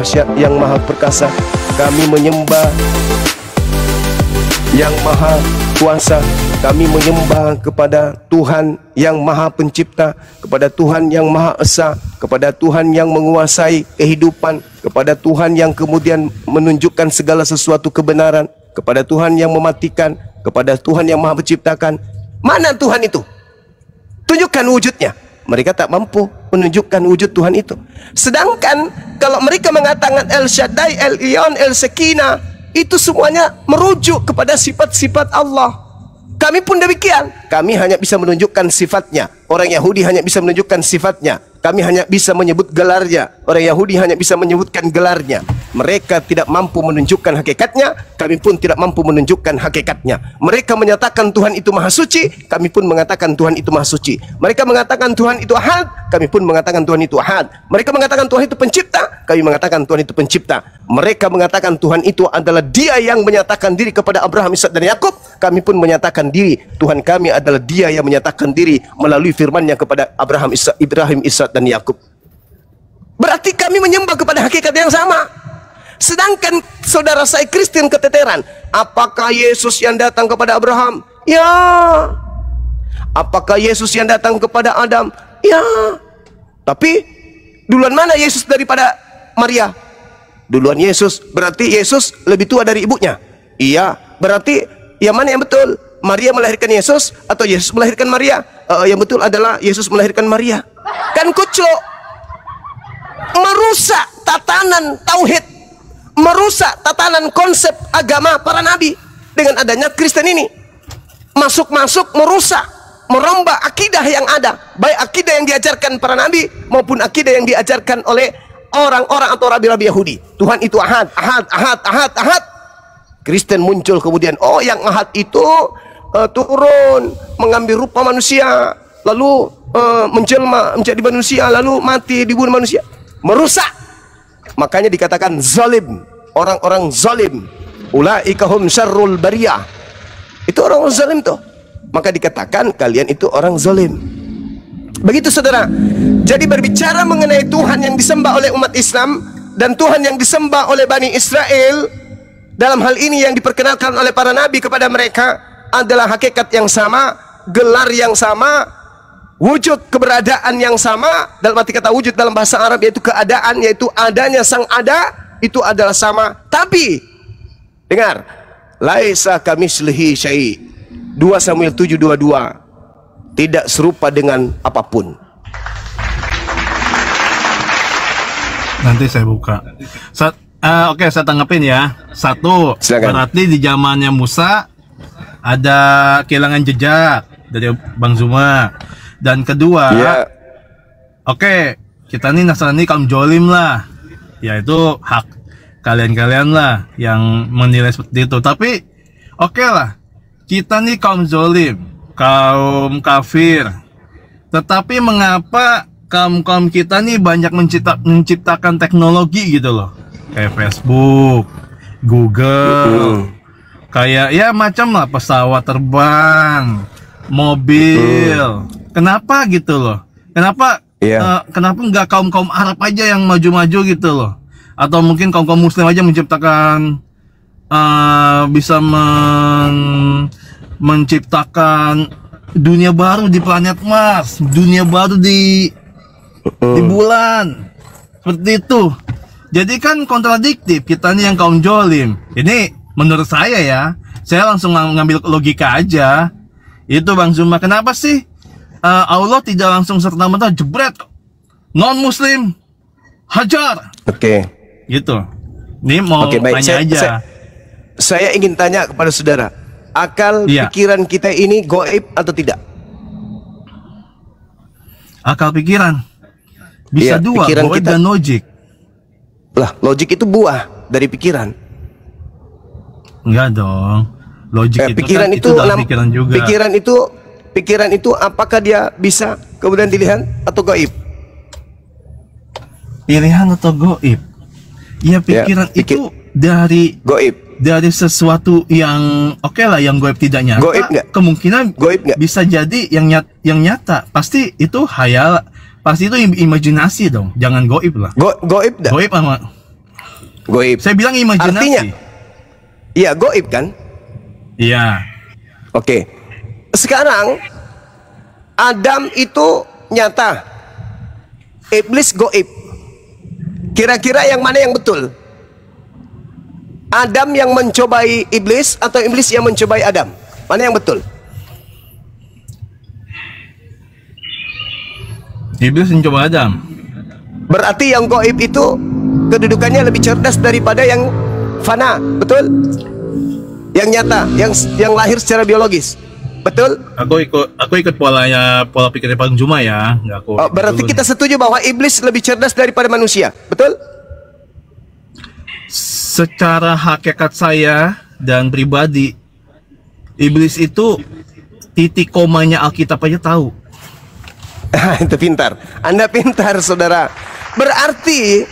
dahsyat, yang maha perkasa. Kami menyembah yang maha kuasa. Kami menyembah kepada Tuhan yang maha pencipta, kepada Tuhan yang maha esa, kepada Tuhan yang menguasai kehidupan, kepada Tuhan yang kemudian menunjukkan segala sesuatu kebenaran, kepada Tuhan yang mematikan, kepada Tuhan yang maha menciptakan. Mana Tuhan itu? Tunjukkan wujudnya. Mereka tak mampu menunjukkan wujud Tuhan itu. Sedangkan kalau mereka mengatakan El Shaddai, El Ion, El Sekina, itu semuanya merujuk kepada sifat-sifat Allah. Kami pun demikian. Kami hanya bisa menunjukkan sifatnya. Orang Yahudi hanya bisa menunjukkan sifatnya. Kami hanya bisa menyebut gelarnya. Orang Yahudi hanya bisa menyebutkan gelarnya. Mereka tidak mampu menunjukkan hakikatnya. Kami pun tidak mampu menunjukkan hakikatnya. Mereka menyatakan Tuhan itu maha suci. Kami pun mengatakan Tuhan itu maha suci. Mereka mengatakan Tuhan itu ahad. Kami pun mengatakan Tuhan itu ahad. Mereka mengatakan Tuhan itu pencipta. Kami mengatakan Tuhan itu pencipta. Mereka mengatakan Tuhan itu adalah Dia yang menyatakan diri kepada Abraham, Ishak dan Yakub. Kami pun menyatakan diri, Tuhan kami adalah Dia yang menyatakan diri melalui firman-Nya kepada Abraham, Ibrahim, Ishak dan Yakub. Berarti kami menyembah kepada hakikat yang sama. Sedangkan saudara saya Kristen keteteran, apakah Yesus yang datang kepada Abraham? Ya. Apakah Yesus yang datang kepada Adam? Ya. Tapi duluan mana Yesus daripada Maria? Duluan Yesus. Berarti Yesus lebih tua dari ibunya? Iya. Berarti yang mana yang betul? Maria melahirkan Yesus atau Yesus melahirkan Maria? Yang betul adalah Yesus melahirkan Maria. Kan kuclok. Merusak tatanan tauhid, merusak tatanan konsep agama para nabi dengan adanya Kristen ini. Masuk-masuk merusak, merombak akidah yang ada, baik akidah yang diajarkan para nabi maupun akidah yang diajarkan oleh orang-orang atau rabi-rabi Yahudi. Tuhan itu ahad, ahad, ahad, ahad, ahad. Kristen muncul kemudian, oh yang ahad itu turun mengambil rupa manusia, lalu menjelma menjadi manusia, lalu mati dibunuh manusia. Merusak. Makanya dikatakan zalim, orang-orang zalim. Ulaika hum syarrul bariyah. Itu orang zalim tuh. Maka dikatakan kalian itu orang zalim. Begitu saudara. Jadi berbicara mengenai Tuhan yang disembah oleh umat Islam dan Tuhan yang disembah oleh Bani Israel, dalam hal ini yang diperkenalkan oleh para nabi kepada mereka adalah hakikat yang sama, gelar yang sama, wujud keberadaan yang sama. Dalam arti kata wujud dalam bahasa Arab yaitu keadaan, yaitu adanya sang ada, itu adalah sama. Tapi dengar, laisa kamitslihi syai'. 2 Samuel 7:22. Tidak serupa dengan apapun. Nanti saya buka. Oke, saya tanggapin ya. Satu, silakan. Berarti di zamannya Musa ada kehilangan jejak dari Bang Zuma. Dan kedua, oke, kita nih Nasrani kaum jolim lah, yaitu hak kalian-kalian lah yang menilai seperti itu. Tapi oke lah, kita nih kaum jolim, kaum kafir. Tetapi mengapa kaum kita nih banyak menciptakan teknologi gitu loh, kayak Facebook, Google, kayak ya macam lah, pesawat terbang, mobil. Kenapa gitu loh? Kenapa kenapa nggak kaum Arab aja yang maju-maju gitu loh? Atau mungkin kaum Muslim aja menciptakan bisa menciptakan dunia baru di planet Mars, dunia baru di bulan, seperti itu. Jadi kan kontradiktif kita nih yang kaum jolim. Ini menurut saya ya, saya langsung ngambil logika aja. Itu Bang Zuma, kenapa sih Allah tidak langsung serta-merta jebret non muslim hajar? Oke. Gitu. Ini mau tanya aja. Saya ingin tanya kepada saudara, akal pikiran kita ini goib atau tidak? Akal pikiran bisa dua, goib dan logik. Lah, logik itu buah dari pikiran. Enggak dong. Logik pikiran itu pikiran juga. Pikiran itu apakah dia bisa kemudian dilihat atau gaib? Pilihan atau gaib? Ya, pikiran itu dari gaib, dari sesuatu yang lah, yang gaib tidak nyata. Gaib nggak? Kemungkinan gaib nggak? Bisa jadi yang nyata. Pasti itu hayal, pasti itu imajinasi dong. Jangan gaib lah. Gaib nggak? Gaib sama Goib. Saya bilang imajinasi. Artinya, iya goib kan? Iya. Oke. Sekarang Adam itu nyata, iblis goib. Kira-kira yang mana yang betul? Adam yang mencobai iblis atau iblis yang mencobai Adam? Mana yang betul? Iblis mencoba Adam. Berarti yang goib itu kedudukannya lebih cerdas daripada yang fana, betul? Yang nyata, yang lahir secara biologis, betul? Aku ikut pola pikirnya Bang Juma ya. Berarti kita setuju bahwa iblis lebih cerdas daripada manusia, betul? Secara hakikat saya dan pribadi, iblis itu titik komanya Alkitab aja tahu. Itu pintar. Anda pintar, saudara. Berarti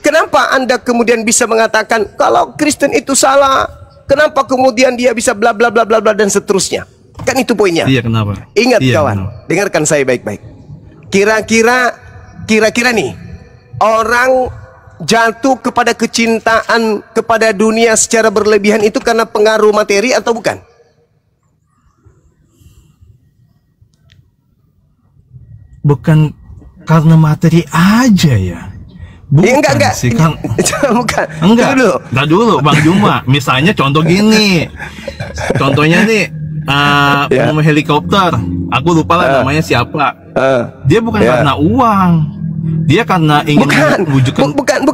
kenapa Anda kemudian bisa mengatakan kalau Kristen itu salah? Kenapa kemudian dia bisa bla bla bla bla bla dan seterusnya? Kan itu poinnya. Iya, kenapa? Ingat iya, kawan, kenapa? dengarkan saya baik-baik. Kira-kira nih, orang jatuh kepada kecintaan kepada dunia secara berlebihan itu karena pengaruh materi atau bukan? Bukan karena materi aja ya. Bukan ya, enggak sih kan. Bukan. Enggak dulu Bang Juma. Misalnya contoh gini. Contohnya nih helikopter. Aku lupa lah namanya siapa. Dia bukan karena uang. Dia karena ingin mewujudkan bukan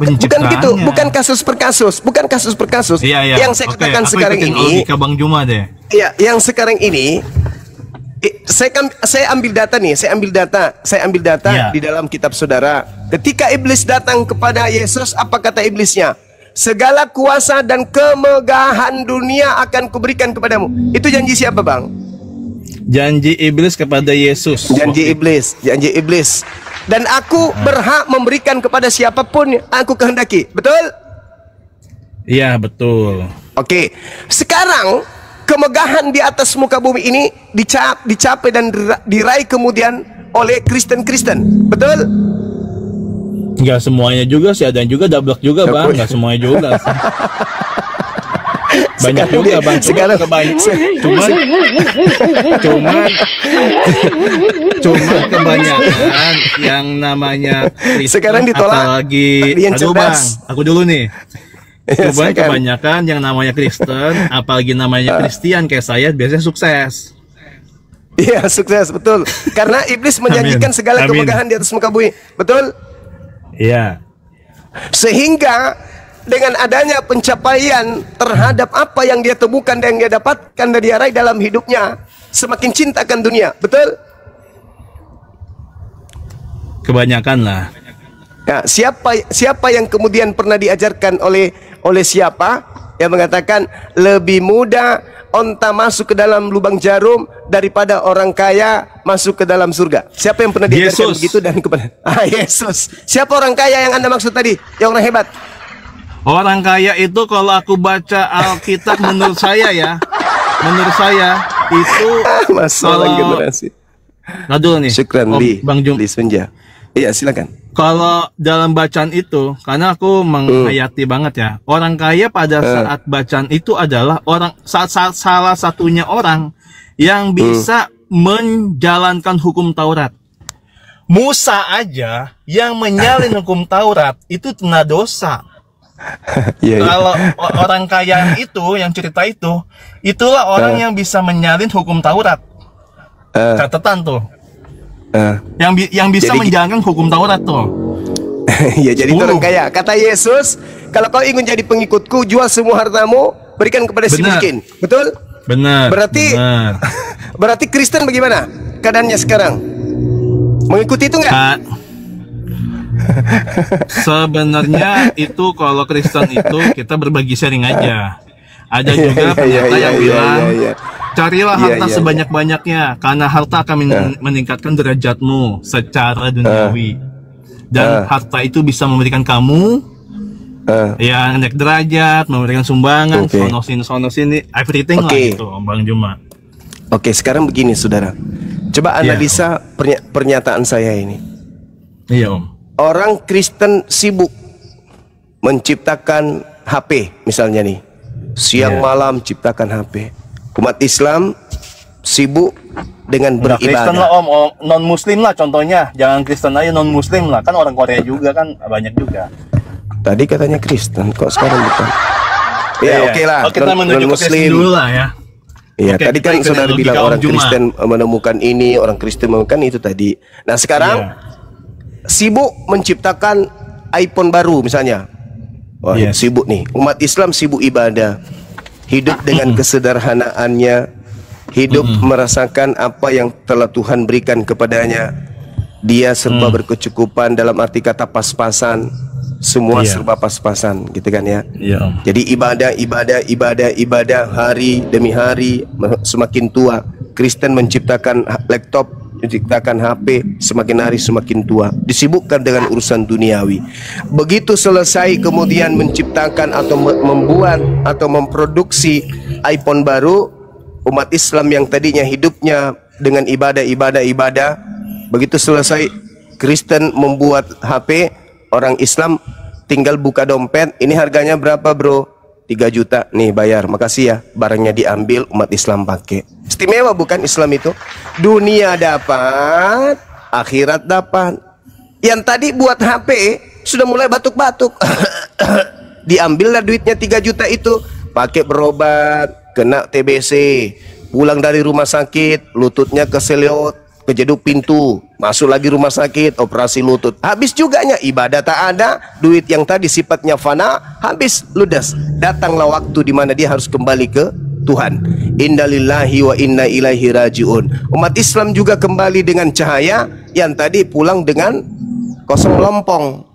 gitu. Bukan kasus per kasus. Bukan kasus per kasus. Iya. Yang saya katakan sekarang ini. Logika Bang Juma deh. Iya, yang sekarang ini saya ambil data nih, saya ambil data ya. Di dalam kitab saudara. Ketika iblis datang kepada Yesus, apa kata iblisnya? Segala kuasa dan kemegahan dunia akan kuberikan kepadamu. Itu janji siapa, Bang? Janji iblis kepada Yesus. Janji iblis. Dan aku berhak memberikan kepada siapapun yang aku kehendaki. Betul? Iya, betul. Oke. Sekarang kemegahan di atas muka bumi ini dicapai dan diraih kemudian oleh Kristen-Kristen, betul? Enggak semuanya juga sih, ada yang juga dablek juga, Bang. Enggak semuanya juga sih. Banyak sekarang juga, Bang. Cuman kebanyakan yang namanya Kristen, sekarang ditolak. Apalagi, aduh Bang, aku dulu nih. Cuman kebanyakan yang namanya Kristen, apalagi namanya Kristian kayak saya, biasanya sukses. Iya, sukses, betul. Karena iblis menjanjikan segala kemegahan di atas muka bumi, betul? Iya. Sehingga dengan adanya pencapaian terhadap apa yang dia temukan dan yang dia dapatkan dan dia raih dalam hidupnya, semakin cinta akan dunia, betul? Kebanyakan lah. Ya, siapa yang kemudian pernah diajarkan oleh siapa yang mengatakan lebih mudah onta masuk ke dalam lubang jarum daripada orang kaya masuk ke dalam surga? Siapa yang pernah diajarkan begitu dan kepada Yesus? Siapa orang kaya yang Anda maksud tadi? Yang orang hebat? Orang kaya itu kalau aku baca Alkitab menurut saya itu masalah generasi. Nah dulu nih, Bang Jum Senja. Iya, silakan. Kalau dalam bacaan itu, karena aku menghayati banget ya, orang kaya pada saat bacaan itu adalah salah satunya orang yang bisa menjalankan hukum Taurat. Musa aja yang menyalin hukum Taurat itu kena dosa. Kalau orang kaya itu yang cerita itu, itulah orang yang bisa menyalin hukum Taurat. Catatan tuh. Yang bisa menjalankan hukum Taurat tuh. Ya, jadi itu orang kaya. Kata Yesus, kalau kau ingin jadi pengikutku, jual semua hartamu, berikan kepada si miskin. Betul? Benar. Berarti Kristen bagaimana keadaannya sekarang? Mengikuti itu enggak? Sebenarnya itu kalau Kristen itu kita berbagi sharing aja. Ada juga pendeta yang bilang, carilah harta sebanyak-banyaknya, karena harta akan meningkatkan derajatmu secara duniawi. Dan harta itu bisa memberikan kamu yang naik derajat, memberikan sumbangan, sono sini, everything lah gitu, Bang Juma. Oke, sekarang begini, saudara. Coba analisa pernyataan saya ini. Iya, Om. Orang Kristen sibuk menciptakan HP misalnya nih. Siang malam ciptakan HP. Umat Islam sibuk dengan Nggak beribadah. Kristen lah om, non Muslim lah contohnya. Jangan Kristen aja, non Muslim lah. Kan orang Korea juga kan banyak juga. Tadi katanya Kristen, kok sekarang bukan? Ya oke lah. Oh, kita menuju ke Kristen dulu lah ya. Iya, Oke, tadi kan kita saudara logika bilang Om orang Juma. Kristen menemukan ini, orang Kristen menemukan itu tadi. Nah sekarang sibuk menciptakan iPhone baru misalnya. Wah, Yes. sibuk nih. Umat Islam sibuk ibadah. Hidup dengan kesederhanaannya. Hidup merasakan apa yang telah Tuhan berikan kepadanya. Dia serba berkecukupan, dalam arti kata pas-pasan. Semua serba pas-pasan gitu kan ya. Iya om. Jadi ibadah hari demi hari semakin tua. Kristen menciptakan laptop, menciptakan HP, semakin hari semakin tua. Disibukkan dengan urusan duniawi. Begitu selesai kemudian menciptakan atau membuat atau memproduksi iPhone baru, umat Islam yang tadinya hidupnya dengan ibadah, begitu selesai Kristen membuat HP, orang Islam tinggal buka dompet. Ini harganya berapa bro? 3 juta. Nih bayar, makasih ya. Barangnya diambil, umat Islam pakai. Istimewa bukan Islam itu? Dunia dapat, akhirat dapat. Yang tadi buat HP sudah mulai batuk-batuk. Diambillah duitnya 3 juta itu, pakai berobat, kena TBC, pulang dari rumah sakit, lututnya keseleo, kejeduk pintu, masuk lagi rumah sakit, operasi lutut, habis juganya. Ibadah tak ada, duit yang tadi sifatnya fana habis, ludas. Datanglah waktu di mana dia harus kembali ke Tuhan. Innalillahi wa inna ilaihi rajiun. Umat Islam juga kembali dengan cahaya, yang tadi pulang dengan kosong lompong.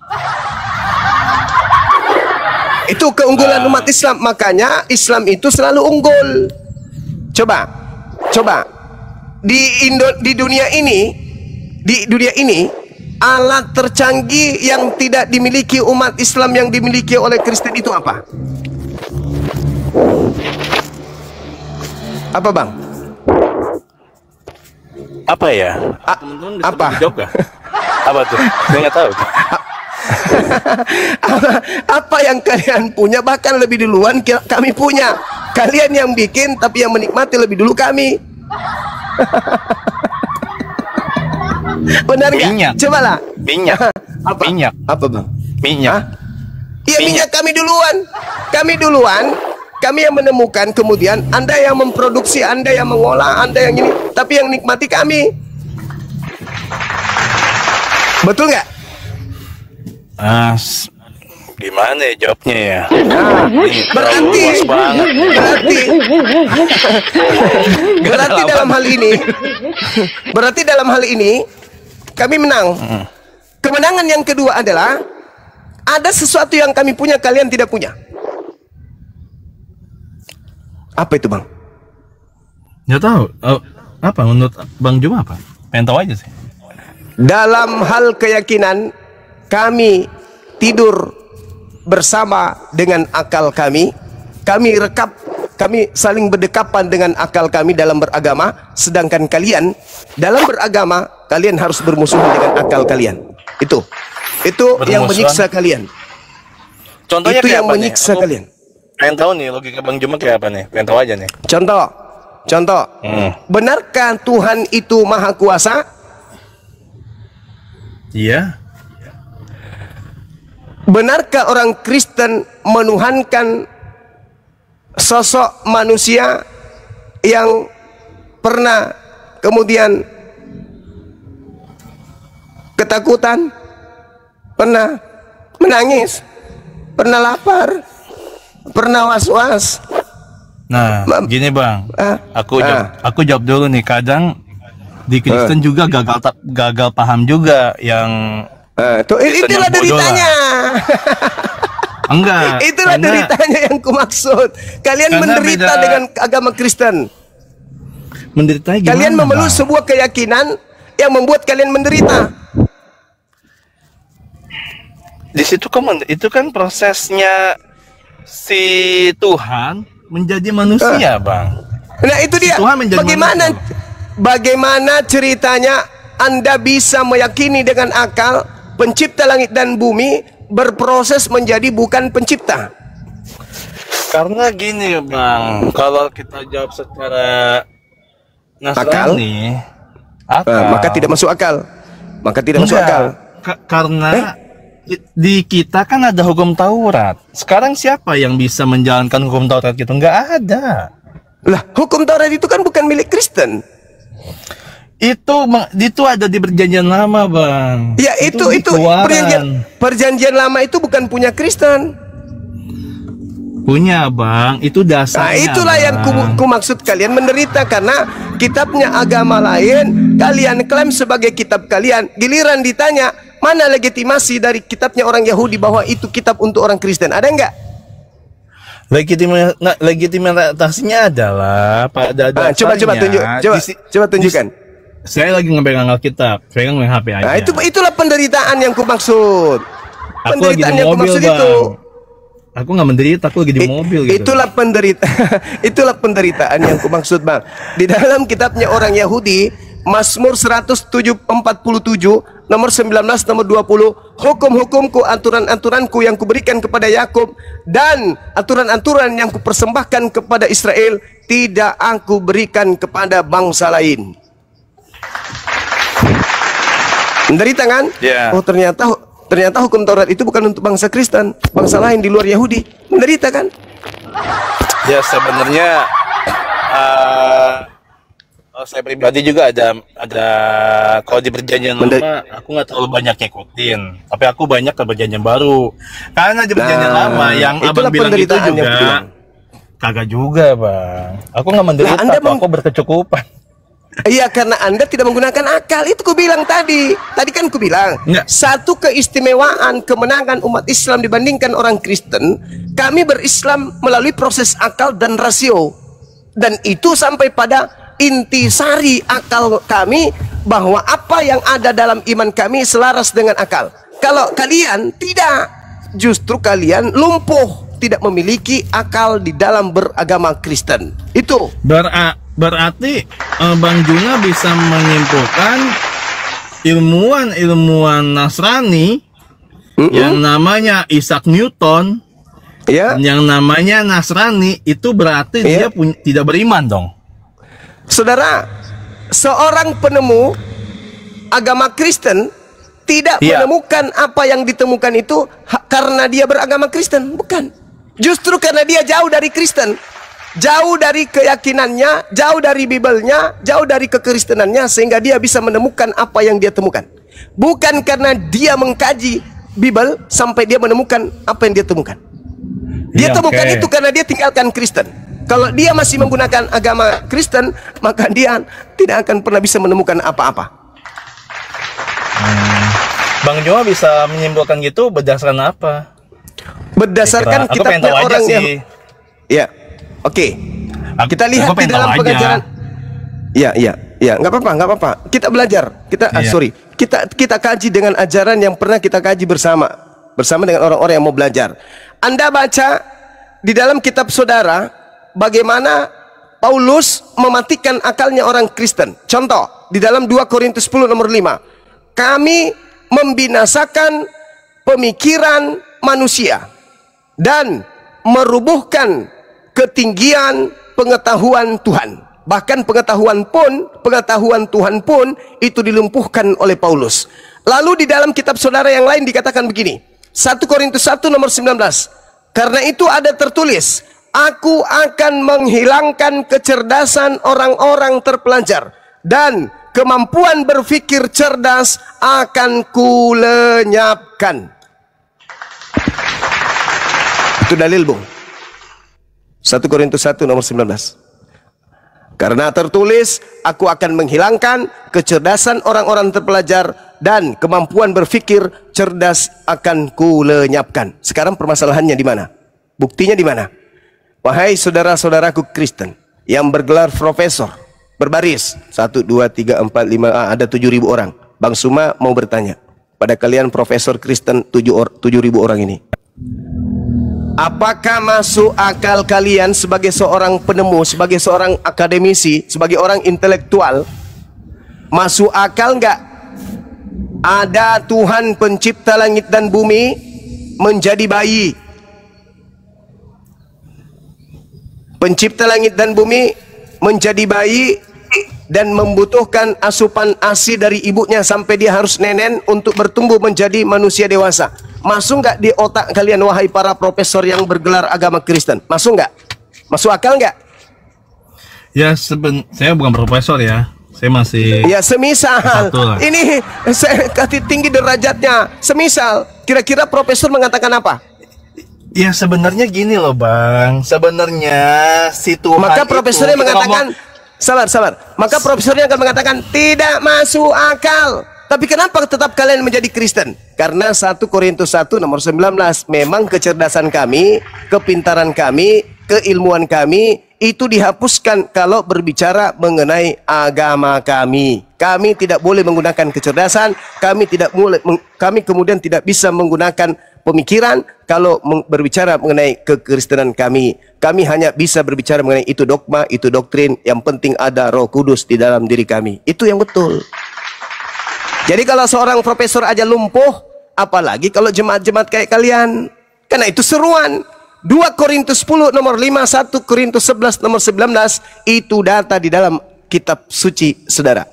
Itu keunggulan umat Islam. Makanya Islam itu selalu unggul. Coba di dunia ini alat tercanggih yang tidak dimiliki umat Islam yang dimiliki oleh Kristen itu apa? Apa bang? Apa ya? Apa? Apa tuh? Saya nggak tahu. Apa yang kalian punya bahkan lebih duluan kami punya. Kalian yang bikin tapi yang menikmati lebih dulu kami. Benar nggak? Minyak. Cobalah. Minyak. Apa? Minyak. Apa bang? Minyak. Iya minyak kami duluan. Kami yang menemukan, kemudian Anda yang memproduksi, Anda yang mengolah, Anda yang ini, tapi yang nikmati kami. Betul nggak? Gimana ya jawabnya ya? Berarti dalam hal ini kami menang. Kemenangan yang kedua adalah ada sesuatu yang kami punya kalian tidak punya. Apa itu bang? Nggak tahu. Apa menurut Bang Juma apa? Pengen tahu aja sih. Dalam hal keyakinan, kami tidur bersama dengan akal kami saling berdekapan dengan akal kami dalam beragama, sedangkan kalian dalam beragama kalian harus bermusuhan dengan akal kalian. Itu yang menyiksa kalian. Contohnya itu yang apa menyiksa nih? kalian. Pengen tahu nih logika Bang Juma kayak apa nih? Pengen tahu aja nih. Contoh. Benarkah Tuhan itu maha kuasa? Iya. Benarkah orang Kristen menuhankan sosok manusia yang pernah kemudian ketakutan, pernah menangis, pernah lapar, pernah was-was? Nah, gini Bang, aku jawab dulu nih. Kadang di Kristen juga gagal paham juga yang itulah deritanya. Enggak. Itulah deritanya yang kumaksud. Kalian menderita dengan agama Kristen. Menderita gimana? Kalian memeluk sebuah keyakinan yang membuat kalian menderita. Di situ itu kan prosesnya si Tuhan menjadi manusia, Bang. Nah, itu dia. Bagaimana ceritanya Anda bisa meyakini dengan akal pencipta langit dan bumi berproses menjadi bukan pencipta? Karena gini Bang, kalau kita jawab secara Nasrani, akal. Maka tidak masuk akal. Maka tidak masuk akal. Karena di kita kan ada hukum Taurat. Sekarang siapa yang bisa menjalankan hukum Taurat itu? Nggak ada. Lah, hukum Taurat itu kan bukan milik Kristen. Itu ada di perjanjian lama, Bang. Ya, itu perjanjian lama itu bukan punya Kristen. Punya, Bang. Itu dasarnya. Nah, itulah Bang. yang ku maksud, kalian menderita karena kitabnya agama lain, kalian klaim sebagai kitab kalian. Giliran ditanya, mana legitimasi dari kitabnya orang Yahudi bahwa itu kitab untuk orang Kristen? Ada enggak? Legitimasinya adalah pada dasarnya. Coba tunjukkan. Saya lagi ngepegang Alkitab, pegang HP aja. Nah, itulah penderitaan yang ku maksud. Aku lagi di mobil, Bang. Aku nggak menderita, aku lagi di mobil gitu. Itulah penderitaan yang ku maksud, Bang. Di dalam kitabnya orang Yahudi, Mazmur 147 nomor 19 nomor 20, hukum-hukumku, aturan-aturanku yang kuberikan kepada Yakub dan aturan-aturan yang kupersembahkan kepada Israel tidak aku berikan kepada bangsa lain. Menderita kan? Yeah. Oh, ternyata hukum Taurat itu bukan untuk bangsa Kristen, bangsa lain di luar Yahudi. Menderita kan? Ya, sebenarnya saya pribadi juga ada kalau di perjanjian lama aku nggak terlalu banyak ngikutin, tapi aku banyak ke perjanjian baru. Karena di perjanjian lama yang abang bilang itu juga kagak juga, Bang. Aku nggak menderita, aku berkecukupan. Iya, karena Anda tidak menggunakan akal. Itu ku bilang tadi. Tadi kan ku bilang, satu keistimewaan kemenangan umat Islam dibandingkan orang Kristen, kami berislam melalui proses akal dan rasio. Dan itu sampai pada intisari akal kami bahwa apa yang ada dalam iman kami selaras dengan akal. Kalau kalian tidak, justru kalian lumpuh, tidak memiliki akal di dalam beragama Kristen. Itu berarti Bang Juna bisa menyimpulkan ilmuwan Nasrani yang namanya Isaac Newton, yang namanya Nasrani, itu berarti dia tidak beriman dong. Saudara, seorang penemu agama Kristen tidak menemukan apa yang ditemukan itu karena dia beragama Kristen, bukan. Justru karena dia jauh dari Kristen, jauh dari keyakinannya, jauh dari Bibelnya, jauh dari kekristenannya, sehingga dia bisa menemukan apa yang dia temukan. Bukan karena dia mengkaji Bibel sampai dia menemukan apa yang dia temukan. Dia temukan itu karena dia tinggalkan Kristen. Kalau dia masih menggunakan agama Kristen, maka dia tidak akan pernah bisa menemukan apa-apa. Bang Joa bisa menyimpulkan gitu berdasarkan apa? Berdasarkan kitabnya orang yang... Ya, oke. Kita lihat di dalam pengajaran. Ya, nggak apa-apa. Kita belajar. Kita kaji dengan ajaran yang pernah kita kaji bersama dengan orang-orang yang mau belajar. Anda baca di dalam kitab saudara bagaimana Paulus mematikan akalnya orang Kristen. Contoh, di dalam 2 Korintus 10 nomor 5. Kami membinasakan pemikiran manusia dan merubuhkan ketinggian pengetahuan Tuhan. Bahkan pengetahuan Tuhan pun itu dilumpuhkan oleh Paulus. Lalu di dalam kitab saudara yang lain dikatakan begini, 1 Korintus 1 nomor 19. Karena itu ada tertulis, aku akan menghilangkan kecerdasan orang-orang terpelajar dan kemampuan berpikir cerdas akan kulenyapkan. Itu dalil, Bung. 1 Korintus 1 nomor 19. Karena tertulis, aku akan menghilangkan kecerdasan orang-orang terpelajar dan kemampuan berpikir cerdas akan kulenyapkan. Sekarang permasalahannya di mana? Buktinya di mana? Wahai saudara-saudaraku Kristen yang bergelar profesor, berbaris 1, 2, 3, 4, 5, ada 7.000 orang. Bang Suma mau bertanya pada kalian profesor Kristen 7.000 orang ini, apakah masuk akal kalian sebagai seorang penemu, sebagai seorang akademisi, sebagai orang intelektual, masuk akal nggak ada Tuhan pencipta langit dan bumi menjadi bayi? Pencipta langit dan bumi menjadi bayi dan membutuhkan asupan ASI dari ibunya sampai dia harus nenen untuk bertumbuh menjadi manusia dewasa. Masuk nggak di otak kalian wahai para profesor yang bergelar agama Kristen? Masuk nggak? Masuk akal nggak? Ya saya bukan profesor ya. Saya masih ya semisal ini saya kasih tinggi derajatnya. Semisal kira-kira profesor mengatakan apa? Ya sebenarnya gini loh Bang. Sebenarnya si Tuhan maka profesornya mengatakan sabar. Maka profesornya akan mengatakan tidak masuk akal. Tapi kenapa tetap kalian menjadi Kristen? Karena 1 Korintus 1 nomor 19 memang kecerdasan kami, kepintaran kami, keilmuan kami itu dihapuskan kalau berbicara mengenai agama kami. Kami tidak boleh menggunakan kecerdasan, kami kemudian tidak bisa menggunakan pemikiran kalau berbicara mengenai kekristenan kami. Kami hanya bisa berbicara mengenai itu dogma, itu doktrin, yang penting ada Roh Kudus di dalam diri kami. Itu yang betul. Jadi kalau seorang profesor aja lumpuh, apalagi kalau jemaat-jemaat kayak kalian. Karena itu seruan. 2 Korintus 10 nomor 5, 1 Korintus 11 nomor 19 itu data di dalam kitab suci saudara.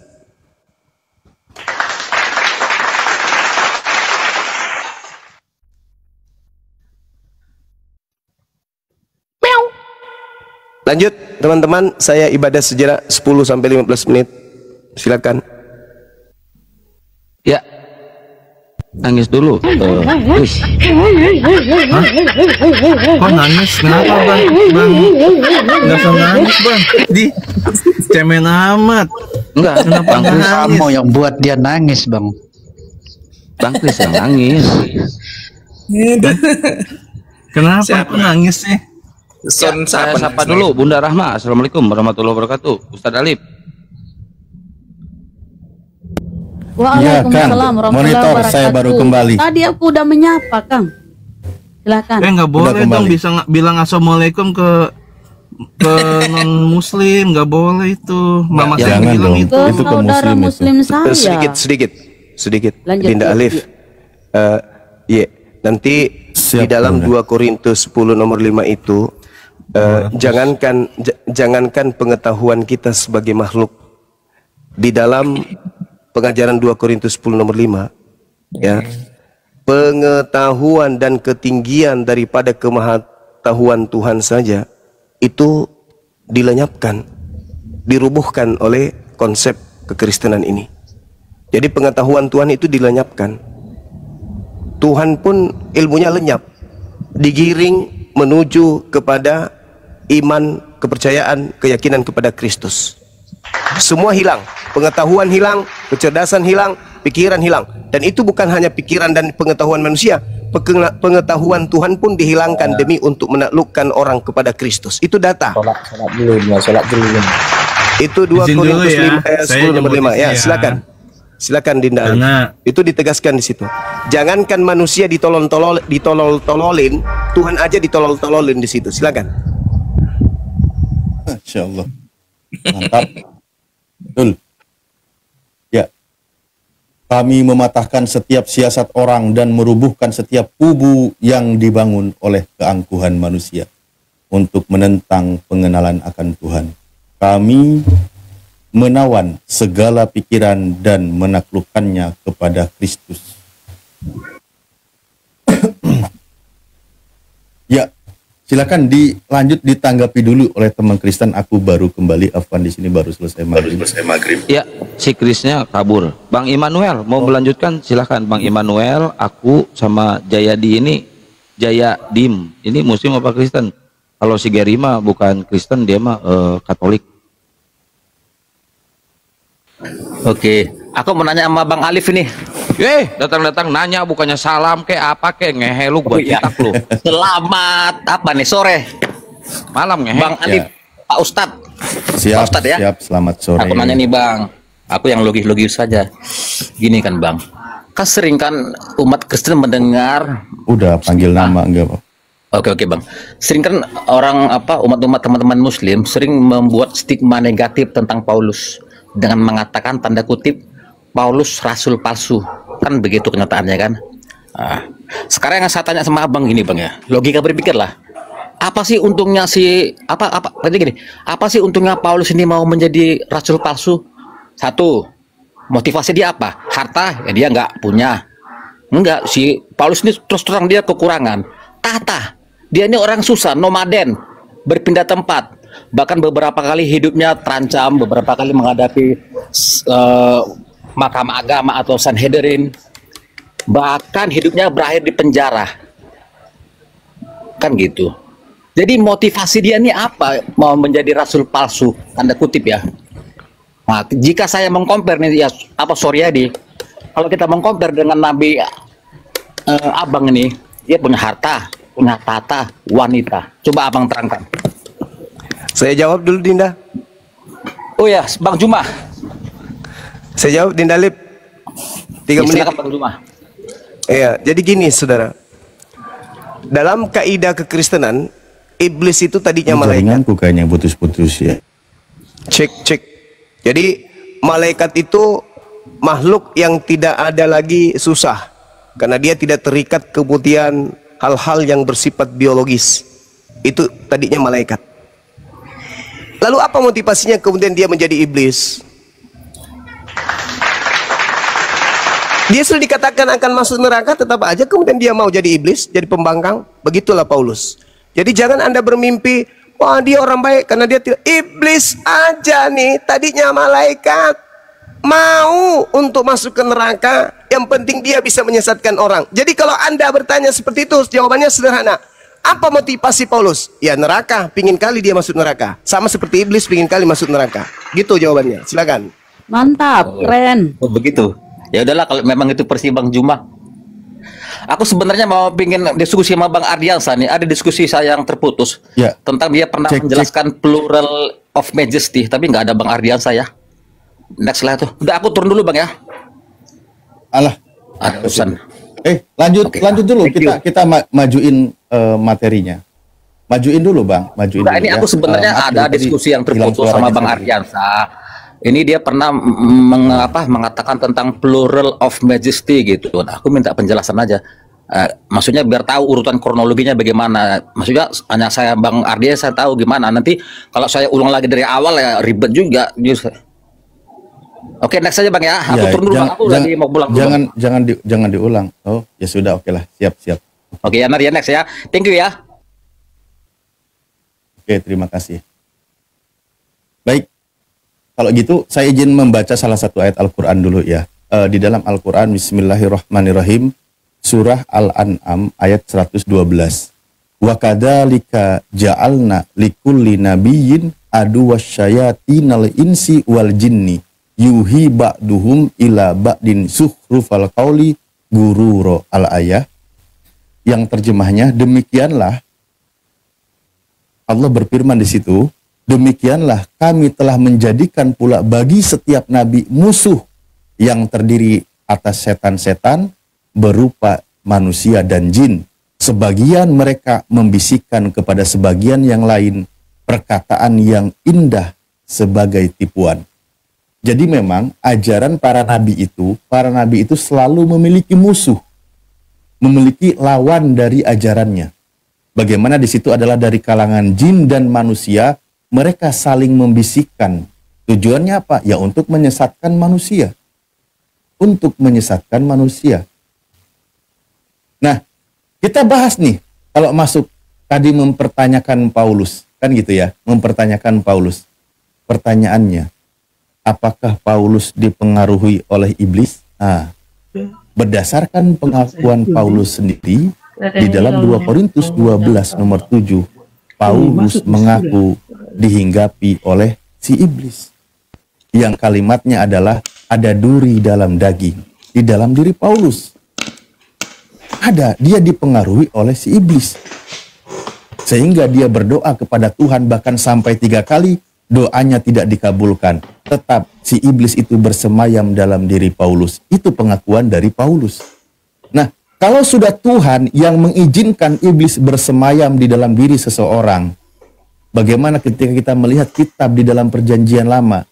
Lanjut teman-teman, saya ibadah sejarah 10 sampai 15 menit. Silakan. Ya. Nangis dulu. Wis. Kok nangis? Kenapa Bang? Nggak usah nangis Bang. Cemen amat. Enggak. Kenapa Bang Kris kamu yang buat dia nangis Bang. Bang Kris yang nangis. Kenapa aku nangis sih? Saya sapa dulu Bunda Rahma. Assalamualaikum warahmatullahi wabarakatuh. Ustadz Alif. Waalaikumsalam warahmatullahi monitor wabarakatuh. saya baru kembali. Tadi aku udah menyapa Kang. Silakan. Nggak boleh dong bisa bilang assalamualaikum ke non muslim, nggak boleh itu. Mama saya bilang itu. Ke saudara muslim saya. Sedikit. Lanjut, Dinda Alif. Nanti Siap, di dalam Bunda. 2 Korintus 10 nomor 5 itu jangankan pengetahuan kita sebagai makhluk, di dalam pengajaran 2 Korintus 10 nomor 5 ya, pengetahuan dan ketinggian daripada kemahatauan Tuhan saja itu dilenyapkan, dirubuhkan oleh konsep kekristenan ini. Jadi pengetahuan Tuhan itu dilenyapkan. Tuhan pun ilmunya lenyap, digiring menuju kepada iman, kepercayaan, keyakinan kepada Kristus. Semua hilang, pengetahuan hilang, kecerdasan hilang, pikiran hilang. Dan itu bukan hanya pikiran dan pengetahuan manusia, pengetahuan Tuhan pun dihilangkan demi untuk menaklukkan orang kepada Kristus. Itu data. Sholat dulu. Itu 2 Korintus 10 nomor 5 ya, silakan Dinda Alif. Itu ditegaskan di situ. Jangankan manusia ditolol-tololin, Tuhan aja ditolol-tololin di situ. Silakan. Masya Allah. Mantap. Betul. Ya. Kami mematahkan setiap siasat orang dan merubuhkan setiap kubu yang dibangun oleh keangkuhan manusia untuk menentang pengenalan akan Tuhan. Kami menawan segala pikiran dan menaklukkannya kepada Kristus. Ya, silakan dilanjut ditanggapi dulu oleh teman Kristen. Aku baru kembali, Afwan di sini baru selesai maghrib. Ya, si Krisnya kabur. Bang Immanuel mau melanjutkan, silakan Bang Immanuel. Aku sama Jayadi ini, Jaya Dim ini muslim apa Kristen? Kalau si Gerima bukan Kristen, dia mah Katolik. Oke, aku mau nanya sama Bang Alif ini. Datang-datang nanya bukannya salam kayak apa kayak ngehe lu buat citak lu. Selamat apa nih sore? Malam ngehe. Bang Alif, Pak Ustadz. Siap, Pak Ustadz ya. siap, selamat sore. Aku nanya nih Bang, aku yang logis-logis saja. Gini kan Bang, kan sering kan umat Kristen mendengar. Udah panggil nama enggak, Pak? Oke Bang, sering kan orang umat-umat teman-teman Muslim sering membuat stigma negatif tentang Paulus dengan mengatakan tanda kutip Paulus rasul palsu, kan begitu kenyataannya kan. Sekarang yang saya tanya sama abang gini Bang ya, logika berpikir lah, Apa sih untungnya si gini, apa sih untungnya Paulus ini mau menjadi rasul palsu? Satu, motivasi dia apa? Harta ya dia nggak punya. Enggak, si Paulus ini terus terang dia kekurangan. Tahta, dia ini orang susah, nomaden, berpindah tempat. Bahkan beberapa kali hidupnya terancam, beberapa kali menghadapi mahkamah agama atau Sanhedrin. Bahkan hidupnya berakhir di penjara. Kan gitu. Jadi motivasi dia ini apa? Mau menjadi rasul palsu, tanda kutip ya. Nah, jika saya mengcompare nih ya Soryadi, kalau kita mengcompare dengan Nabi Abang ini, dia punya harta, punya tata, wanita. Coba Abang terangkan. Saya jawab dulu, Dinda. Oh ya, Bang Juma. Saya jawab, Dinda Lip. 3 menit. Silakan Bang Juma. Iya, jadi gini saudara. Dalam kaidah kekristenan, iblis itu tadinya malaikat. Jaringanku kayaknya putus-putus ya. Cek. Jadi malaikat itu makhluk yang tidak ada lagi susah. Karena dia tidak terikat kemudian hal-hal yang bersifat biologis. Itu tadinya malaikat. Lalu apa motivasinya kemudian dia menjadi iblis? Dia sudah dikatakan akan masuk neraka, tetap aja kemudian dia mau jadi iblis, jadi pembangkang. Begitulah Paulus. Jadi jangan Anda bermimpi, wah dia orang baik karena dia tidak. Iblis aja nih, tadinya malaikat, mau untuk masuk ke neraka. Yang penting dia bisa menyesatkan orang. Jadi kalau Anda bertanya seperti itu, jawabannya sederhana. Apa motivasi Paulus? Ya neraka, pingin kali dia masuk neraka. Sama seperti iblis pingin kali masuk neraka. Gitu jawabannya. Silakan. Mantap, keren. Oh begitu. Ya udahlah kalau memang itu versi Bang Juma. Aku sebenarnya mau pingin diskusi sama Bang Ardiansa nih. Ada diskusi saya yang terputus Ya. tentang dia pernah menjelaskan plural of majesty, tapi nggak ada Bang Ardiansa ya. Next lah tuh. Udah aku turun dulu Bang ya. Alah. Ada urusan. Lanjut Oke, dulu. thank you. Kita majuin materinya. Majuin dulu Bang. Majuin Nah, dulu, ini ya. aku sebenarnya ada Tadi diskusi yang hilang terputus sama suaranya Bang sendiri. Ardiansa. Ini dia pernah mengatakan tentang plural of majesty gitu. Nah, aku minta penjelasan aja. Maksudnya biar tahu urutan kronologinya bagaimana. Maksudnya hanya saya Bang Ardia saya tahu gimana. Nanti kalau saya ulang lagi dari awal ya ribet juga. Oke, next saja Bang ya. Aku turun dulu Bang. Aku lagi mau pulang dulu. Jangan diulang. Oh, ya sudah, oke lah. Siap. Oke, ya Nadia next ya. Thank you ya. Oke, terima kasih. Baik. Kalau gitu, saya izin membaca salah satu ayat Al-Quran dulu ya. Di dalam Al-Quran, Bismillahirrahmanirrahim, Surah Al-An'am, ayat 112. Wa kadzalika ja'alna likulli nabiyyin aduwasyayatinal insi wal jinni yuhi ba'duhum ila ba'din sukhrufal qawli gururo al-ayah. Yang terjemahnya, demikianlah Allah berfirman di situ, demikianlah kami telah menjadikan pula bagi setiap nabi musuh yang terdiri atas setan-setan berupa manusia dan jin. Sebagian mereka membisikkan kepada sebagian yang lain perkataan yang indah sebagai tipuan. Jadi memang ajaran para nabi itu selalu memiliki musuh, memiliki lawan dari ajarannya. Bagaimana di situ adalah dari kalangan jin dan manusia, mereka saling membisikkan. Tujuannya apa? Ya untuk menyesatkan manusia. Untuk menyesatkan manusia. Nah, kita bahas nih, kalau masuk tadi mempertanyakan Paulus, kan gitu ya, mempertanyakan Paulus. Pertanyaannya, apakah Paulus dipengaruhi oleh iblis? Berdasarkan pengakuan Paulus sendiri, di dalam 2 Korintus 12 nomor 7, Paulus mengaku dihinggapi oleh si iblis. Yang kalimatnya adalah, ada duri dalam daging, di dalam diri Paulus. Ada, dia dipengaruhi oleh si iblis. Sehingga dia berdoa kepada Tuhan bahkan sampai 3 kali, doanya tidak dikabulkan. Tetap si iblis itu bersemayam dalam diri Paulus. Itu pengakuan dari Paulus. Nah, kalau sudah Tuhan yang mengizinkan iblis bersemayam di dalam diri seseorang, bagaimana ketika kita melihat kitab di dalam perjanjian lama,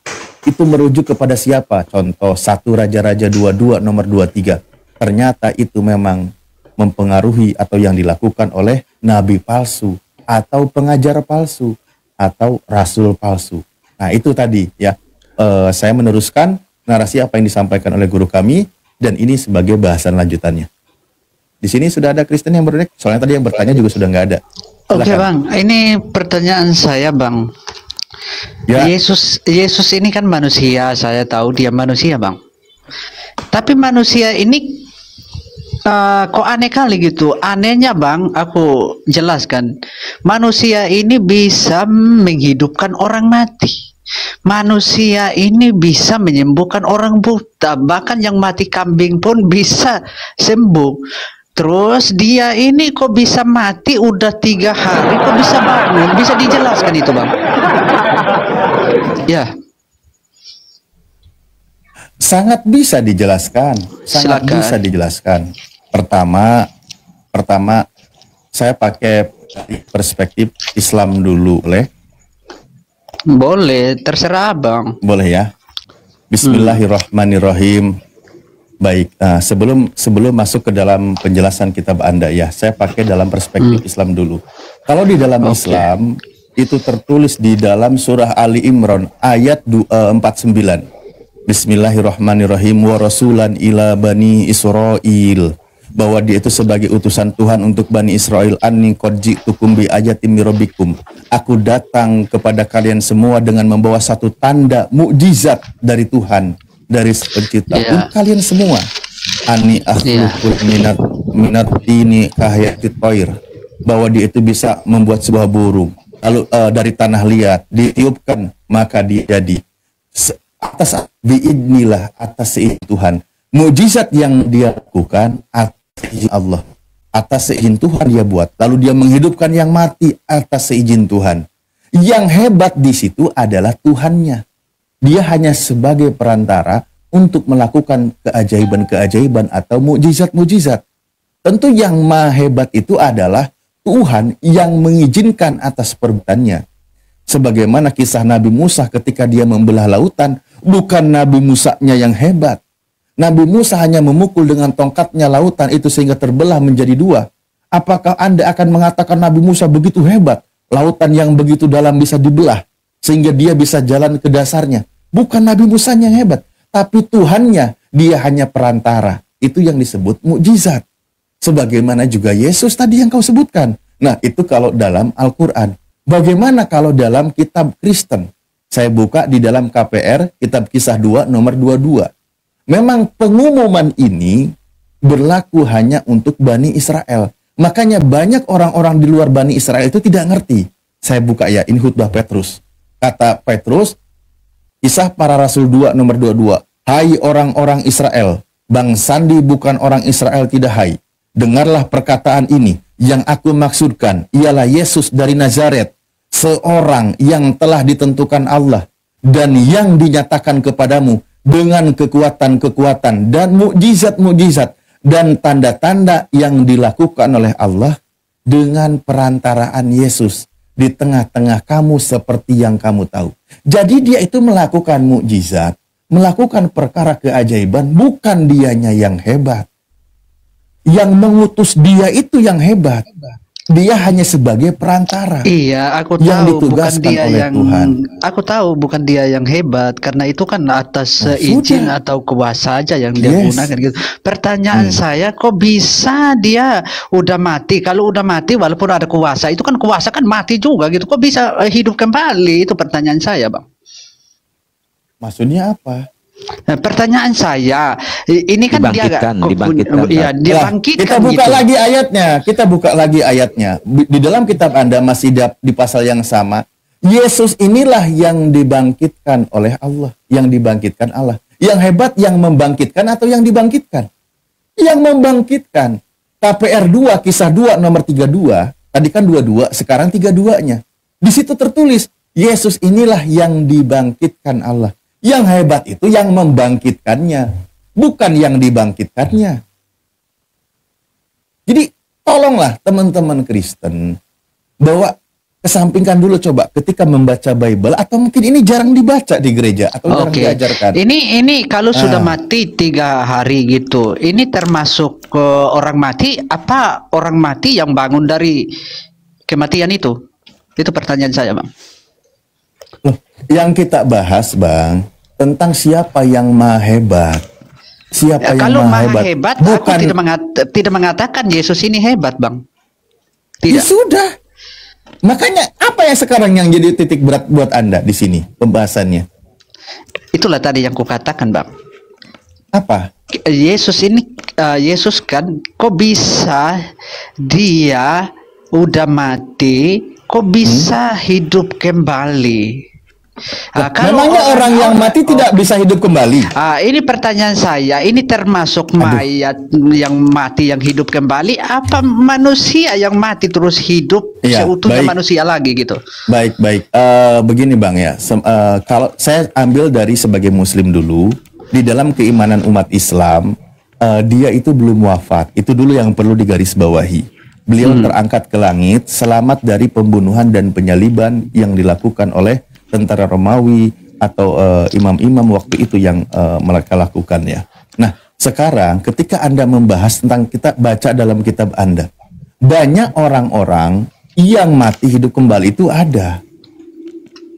itu merujuk kepada siapa? Contoh 1 Raja-Raja 22 nomor 23. Ternyata itu memang mempengaruhi atau yang dilakukan oleh nabi palsu. atau pengajar palsu atau rasul palsu. Nah, itu tadi ya. Saya meneruskan narasi apa yang disampaikan oleh guru kami dan ini sebagai bahasan lanjutannya. Di sini sudah ada Kristen yang berdek, soalnya tadi yang bertanya juga sudah nggak ada. Silakan. Oke Bang, ini pertanyaan saya Bang. Ya. Yesus ini kan manusia, saya tahu dia manusia Bang. Tapi manusia ini kok aneh kali gitu. Anehnya Bang, aku jelaskan. Manusia ini bisa menghidupkan orang mati. Manusia ini bisa menyembuhkan orang buta, bahkan yang mati kambing pun bisa sembuh. Terus dia ini kok bisa mati udah 3 hari, kok bisa bangun? Bisa dijelaskan itu Bang? Ya. Sangat bisa dijelaskan. Sangat Silakan. bisa dijelaskan. Pertama saya pakai perspektif Islam dulu, Boleh, terserah Bang. boleh ya. Bismillahirrahmanirrahim. Baik, sebelum masuk ke dalam penjelasan kitab Anda ya, saya pakai dalam perspektif Islam dulu. Kalau di dalam Islam itu tertulis di dalam surah Ali Imran ayat 49. Bismillahirrahmanirrahim wa rasulan ila bani Israil. Bahwa dia itu sebagai utusan Tuhan untuk Bani Israel, anni qad ji'tukum bi ayatin mir rabbikum. Aku datang kepada kalian semua dengan membawa satu tanda mukjizat dari Tuhan, dari pencipta untuk kalian semua. Anni akhluqu minat ini kahyatit thair. Bahwa dia itu bisa membuat sebuah burung lalu dari tanah liat ditiupkan maka dia jadi atas biidnillah, atas seizin Tuhan. Mukjizat yang dia lakukan atas izin Allah, atas seizin Tuhan dia buat. Lalu dia menghidupkan yang mati atas seizin Tuhan. Yang hebat di situ adalah Tuhannya. Dia hanya sebagai perantara untuk melakukan keajaiban-keajaiban atau mukjizat-mukjizat. Tentu yang maha hebat itu adalah Tuhan yang mengizinkan atas perbuatannya. Sebagaimana kisah Nabi Musa ketika dia membelah lautan, bukan Nabi Musanya yang hebat. Nabi Musa hanya memukul dengan tongkatnya lautan itu sehingga terbelah menjadi 2. Apakah Anda akan mengatakan Nabi Musa begitu hebat? Lautan yang begitu dalam bisa dibelah sehingga dia bisa jalan ke dasarnya. Bukan Nabi Musa yang hebat, tapi Tuhannya, dia hanya perantara. Itu yang disebut mukjizat. Sebagaimana juga Yesus tadi yang kau sebutkan. Nah, itu kalau dalam Al-Quran. Bagaimana kalau dalam kitab Kristen? Saya buka di dalam KPR, kitab Kisah 2 nomor 22. Memang pengumuman ini berlaku hanya untuk Bani Israel. Makanya banyak orang-orang di luar Bani Israel itu tidak ngerti. Saya buka ya, ini khutbah Petrus. Kata Petrus, Kisah Para Rasul 2 nomor 22. Hai orang-orang Israel, Bang Sandi bukan orang Israel tidak hai. Dengarlah perkataan ini. Yang aku maksudkan ialah Yesus dari Nazaret, seorang yang telah ditentukan Allah dan yang dinyatakan kepadamu dengan kekuatan-kekuatan dan mukjizat-mukjizat dan tanda-tanda yang dilakukan oleh Allah dengan perantaraan Yesus di tengah-tengah kamu seperti yang kamu tahu. Jadi dia itu melakukan mukjizat, melakukan perkara keajaiban, bukan dianya yang hebat. Yang mengutus dia itu yang hebat. Dia hanya sebagai perantara. Iya, aku yang tahu bukan ditugaskan dia oleh yang Tuhan. aku tahu bukan dia yang hebat karena itu kan atas izin sudah. atau kuasa aja yang dia Yes. gunakan gitu. Pertanyaan saya, kok bisa dia udah mati? Kalau udah mati walaupun ada kuasa, itu kan kuasa kan mati juga gitu. Kok bisa hidup kembali? Itu pertanyaan saya, Bang. Maksudnya apa? Nah, pertanyaan saya, ini kan Dibangkitkan, dibangkitkan. Iya, dibangkitkan Kita buka gitu. lagi ayatnya. Kita buka lagi ayatnya. Di dalam kitab Anda masih di pasal yang sama. Yesus inilah yang dibangkitkan oleh Allah. Yang dibangkitkan Allah. Yang hebat yang membangkitkan atau yang dibangkitkan? Yang membangkitkan. KPR 2, Kisah 2 nomor 32. Tadi kan 22, sekarang 32-nya. Di situ tertulis, Yesus inilah yang dibangkitkan Allah. Yang hebat itu yang membangkitkannya, bukan yang dibangkitkannya. Jadi tolonglah teman-teman Kristen bahwa kesampingkan dulu coba ketika membaca Bible, atau mungkin ini jarang dibaca di gereja atau jarang diajarkan. Ini kalau sudah mati 3 hari gitu, ini termasuk orang mati apa orang mati yang bangun dari kematian itu? Itu pertanyaan saya, Bang. Loh, yang kita bahas, Bang, tentang siapa yang maha hebat. Siapa yang Kalau maha maha hebat? hebat, aku Bukan, tidak mengatakan Yesus ini hebat, Bang. ya Tidak. sudah. Makanya apa yang sekarang yang jadi titik berat buat Anda di sini pembahasannya? Itulah tadi yang kukatakan, Bang. Apa? Yesus ini, Yesus kan, kok bisa dia udah mati, kok bisa hidup kembali? Memangnya orang yang mati tidak bisa hidup kembali? Ini pertanyaan saya, ini termasuk mayat yang mati yang hidup kembali, apa manusia yang mati terus hidup Iya, seutuhnya baik. manusia lagi gitu? Baik. Begini Bang ya, kalau saya ambil dari sebagai Muslim dulu, di dalam keimanan umat Islam, dia itu belum wafat. Itu dulu yang perlu digarisbawahi. Beliau terangkat ke langit, selamat dari pembunuhan dan penyaliban yang dilakukan oleh tentara Romawi atau imam-imam waktu itu yang mereka lakukan ya. Nah, sekarang ketika Anda membahas tentang, kita baca dalam kitab Anda, banyak orang-orang yang mati hidup kembali itu ada.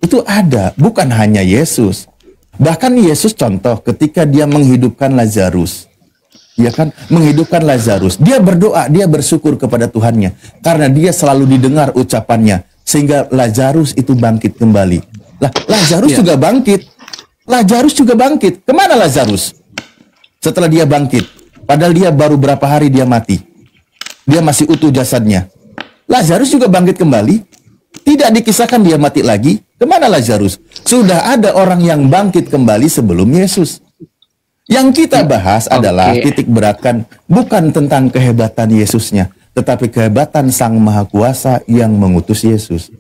Itu ada, bukan hanya Yesus. Bahkan Yesus contoh ketika dia menghidupkan Lazarus. Ya kan, menghidupkan Lazarus. Dia berdoa, dia bersyukur kepada Tuhannya karena dia selalu didengar ucapannya sehingga Lazarus itu bangkit kembali. Lah, Lazarus juga bangkit. Lazarus juga bangkit. Kemana Lazarus? Setelah dia bangkit. Padahal dia baru berapa hari dia mati. Dia masih utuh jasadnya. Lazarus juga bangkit kembali. Tidak dikisahkan dia mati lagi. Kemana Lazarus? Sudah ada orang yang bangkit kembali sebelum Yesus. Yang kita bahas adalah titik beratkan bukan tentang kehebatan Yesusnya, tetapi kehebatan Sang Maha Kuasa yang mengutus Yesus.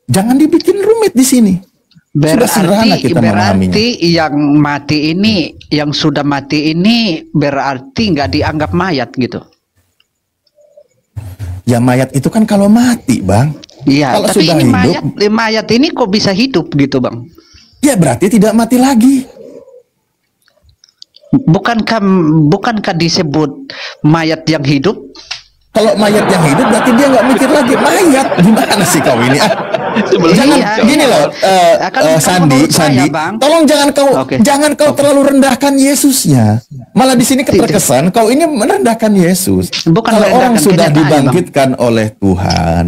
Jangan dibikin rumit di sini. Sudah sederhana kita memahaminya. Berarti yang mati ini, yang sudah mati ini berarti nggak dianggap mayat gitu? Ya mayat itu kan kalau mati, Bang. Iya, Kalau tapi sudah ini hidup, mayat ini kok bisa hidup gitu, Bang? ya berarti tidak mati lagi. Bukankah disebut mayat yang hidup? Kalau mayat yang hidup berarti dia nggak mikir lagi mayat. Gimana sih kau ini? Jangan gini loh, Sandi, Bang. tolong jangan kau terlalu rendahkan Yesusnya. Malah di sini terkesan kau ini merendahkan Yesus. Bukan Kalau orang merendahkan, sudah kenyataannya, dibangkitkan oleh Tuhan,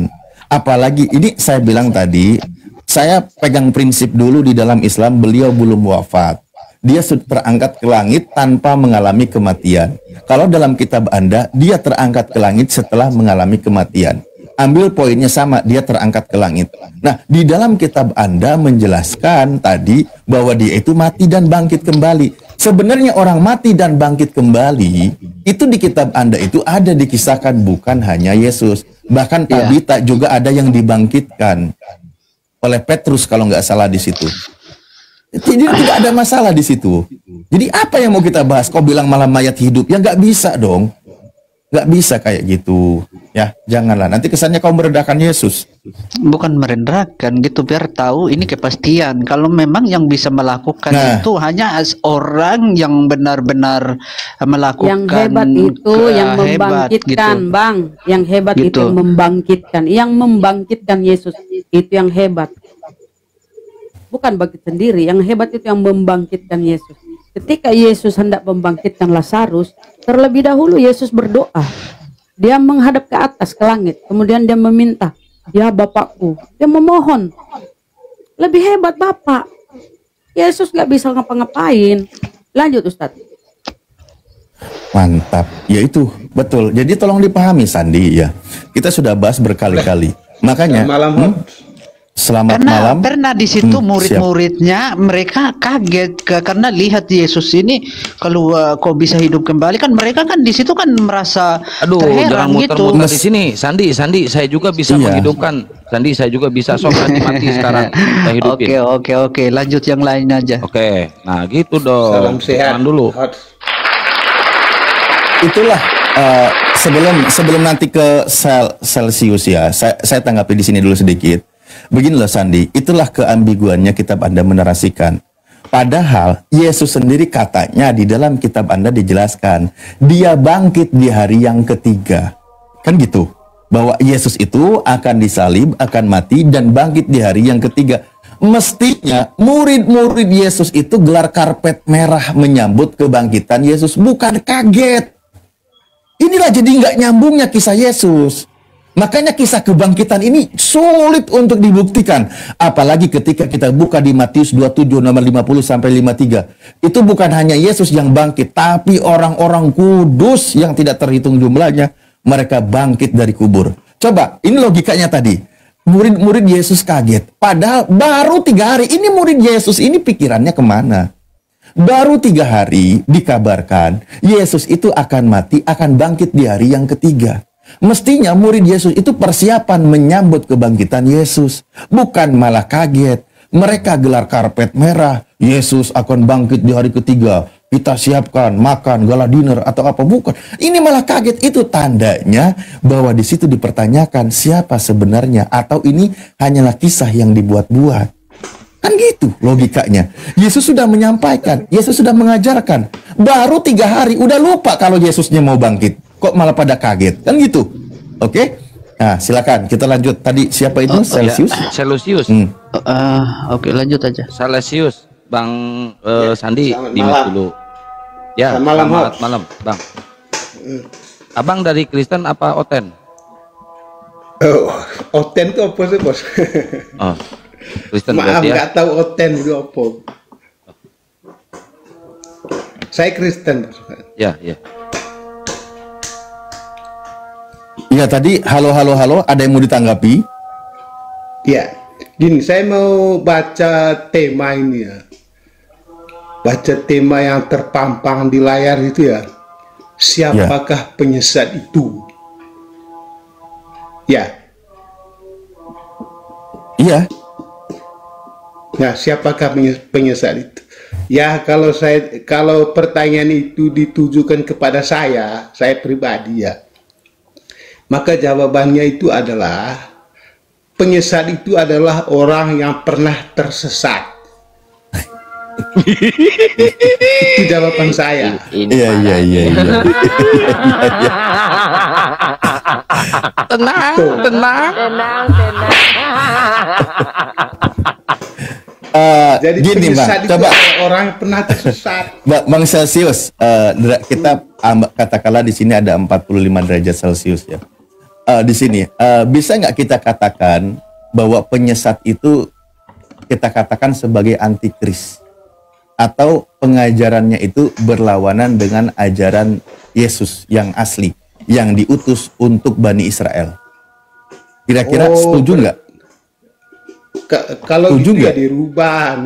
apalagi ini saya bilang tadi, saya pegang prinsip dulu di dalam Islam, beliau belum wafat. Dia sudah terangkat ke langit tanpa mengalami kematian. Kalau dalam kitab Anda, dia terangkat ke langit setelah mengalami kematian. Ambil poinnya sama, dia terangkat ke langit. Nah, di dalam kitab Anda menjelaskan tadi bahwa dia itu mati dan bangkit kembali. Sebenarnya orang mati dan bangkit kembali, itu di kitab Anda itu ada dikisahkan, bukan hanya Yesus. Bahkan Tabita juga ada yang dibangkitkan oleh Petrus kalau nggak salah di situ. Jadi tidak ada masalah di situ. Jadi apa yang mau kita bahas? Kau bilang malah mayat hidup, ya nggak bisa dong. Nggak bisa kayak gitu. Ya, janganlah. Nanti kesannya kau merendahkan Yesus. Bukan merendahkan gitu, biar tahu ini kepastian. Kalau memang yang bisa melakukan itu hanya orang yang benar-benar melakukan. Yang hebat itu yang membangkitkan, gitu. Bang. Yang hebat itu yang membangkitkan. Yang membangkitkan Yesus itu yang hebat. Bukan bangkit sendiri, yang hebat itu yang membangkitkan Yesus. Ketika Yesus hendak membangkitkan Lazarus, terlebih dahulu Yesus berdoa. Dia menghadap ke atas, ke langit. Kemudian dia meminta, ya Bapakku. Dia memohon. Lebih hebat Bapak. Yesus nggak bisa ngapa-ngapain. Lanjut Ustadz. Mantap, ya itu betul. Jadi tolong dipahami Sandi ya. Kita sudah bahas berkali-kali. Makanya selamat malam. Pernah di situ murid-muridnya mereka kaget karena lihat Yesus ini kalau kok bisa hidup kembali, kan mereka kan di situ kan merasa terheran gitu. Di sini Sandi saya juga bisa menghidupkan. Sandi saya juga bisa mati sekarang saya hidupin. Oke, lanjut yang lain aja. Oke, nah gitu dong. Salam sehat. Dulu. Itulah sebelum nanti ke Celsius ya. Saya tanggapi di sini dulu sedikit. Begini loh Sandi, itulah keambiguannya kitab Anda menarasikan. Padahal Yesus sendiri katanya di dalam kitab Anda dijelaskan, dia bangkit di hari yang ketiga. Kan gitu. bahwa Yesus itu akan disalib, akan mati, dan bangkit di hari yang ketiga. Mestinya murid-murid Yesus itu gelar karpet merah menyambut kebangkitan Yesus, bukan kaget. Inilah jadi nggak nyambungnya kisah Yesus. Makanya kisah kebangkitan ini sulit untuk dibuktikan. Apalagi ketika kita buka di Matius 27 nomor 50 sampai 53. Itu bukan hanya Yesus yang bangkit, tapi orang-orang kudus yang tidak terhitung jumlahnya, mereka bangkit dari kubur. Coba, ini logikanya tadi. Murid-murid Yesus kaget. Padahal baru 3 hari. Ini murid Yesus ini pikirannya kemana? Baru 3 hari dikabarkan Yesus itu akan mati, akan bangkit di hari yang ketiga. Mestinya murid Yesus itu persiapan menyambut kebangkitan Yesus, bukan malah kaget. Mereka gelar karpet merah, Yesus akan bangkit di hari ketiga, kita siapkan makan gala dinner atau apa, bukan. Ini malah kaget. Itu tandanya bahwa di situ dipertanyakan siapa sebenarnya, atau ini hanyalah kisah yang dibuat-buat. Kan gitu logikanya. Yesus sudah menyampaikan, Yesus sudah mengajarkan. Baru 3 hari udah lupa kalau Yesusnya mau bangkit. Kok malah pada kaget? Kan gitu. Oke? Nah, silakan kita lanjut. Tadi siapa itu? Celsius? Ya. Celsius. Oke, lanjut aja. Celsius, Bang Sandi di dulu. Ya, selamat malam, Bang. Abang dari Kristen apa Oten? Oh, Oten itu apa sih, Bos? Oh, Kristen. Maaf, ya? nggak tahu Oten itu apa. Saya Kristen, Bos. Ya, ya. Iya, tadi halo, ada yang mau ditanggapi? Ya, gini, saya mau baca tema ini ya. Baca tema yang terpampang di layar itu ya. Siapakah penyesat itu? Ya. Iya. Nah, siapakah penyesat itu? Ya, kalau pertanyaan itu ditujukan kepada saya pribadi ya. Maka jawabannya itu adalah penyesat itu adalah orang yang pernah tersesat. Itu jawaban saya. Iya. Tenang. Jadi gini, penyesat Bang, itu coba orang yang pernah tersesat. Bang Celsius, kita katakanlah di sini ada 45 derajat Celsius ya. Di sini bisa nggak kita katakan bahwa penyesat itu kita katakan sebagai antikris, atau pengajarannya itu berlawanan dengan ajaran Yesus yang asli, yang diutus untuk Bani Israel? Kira-kira setuju nggak? Kalau gitu ya dirubah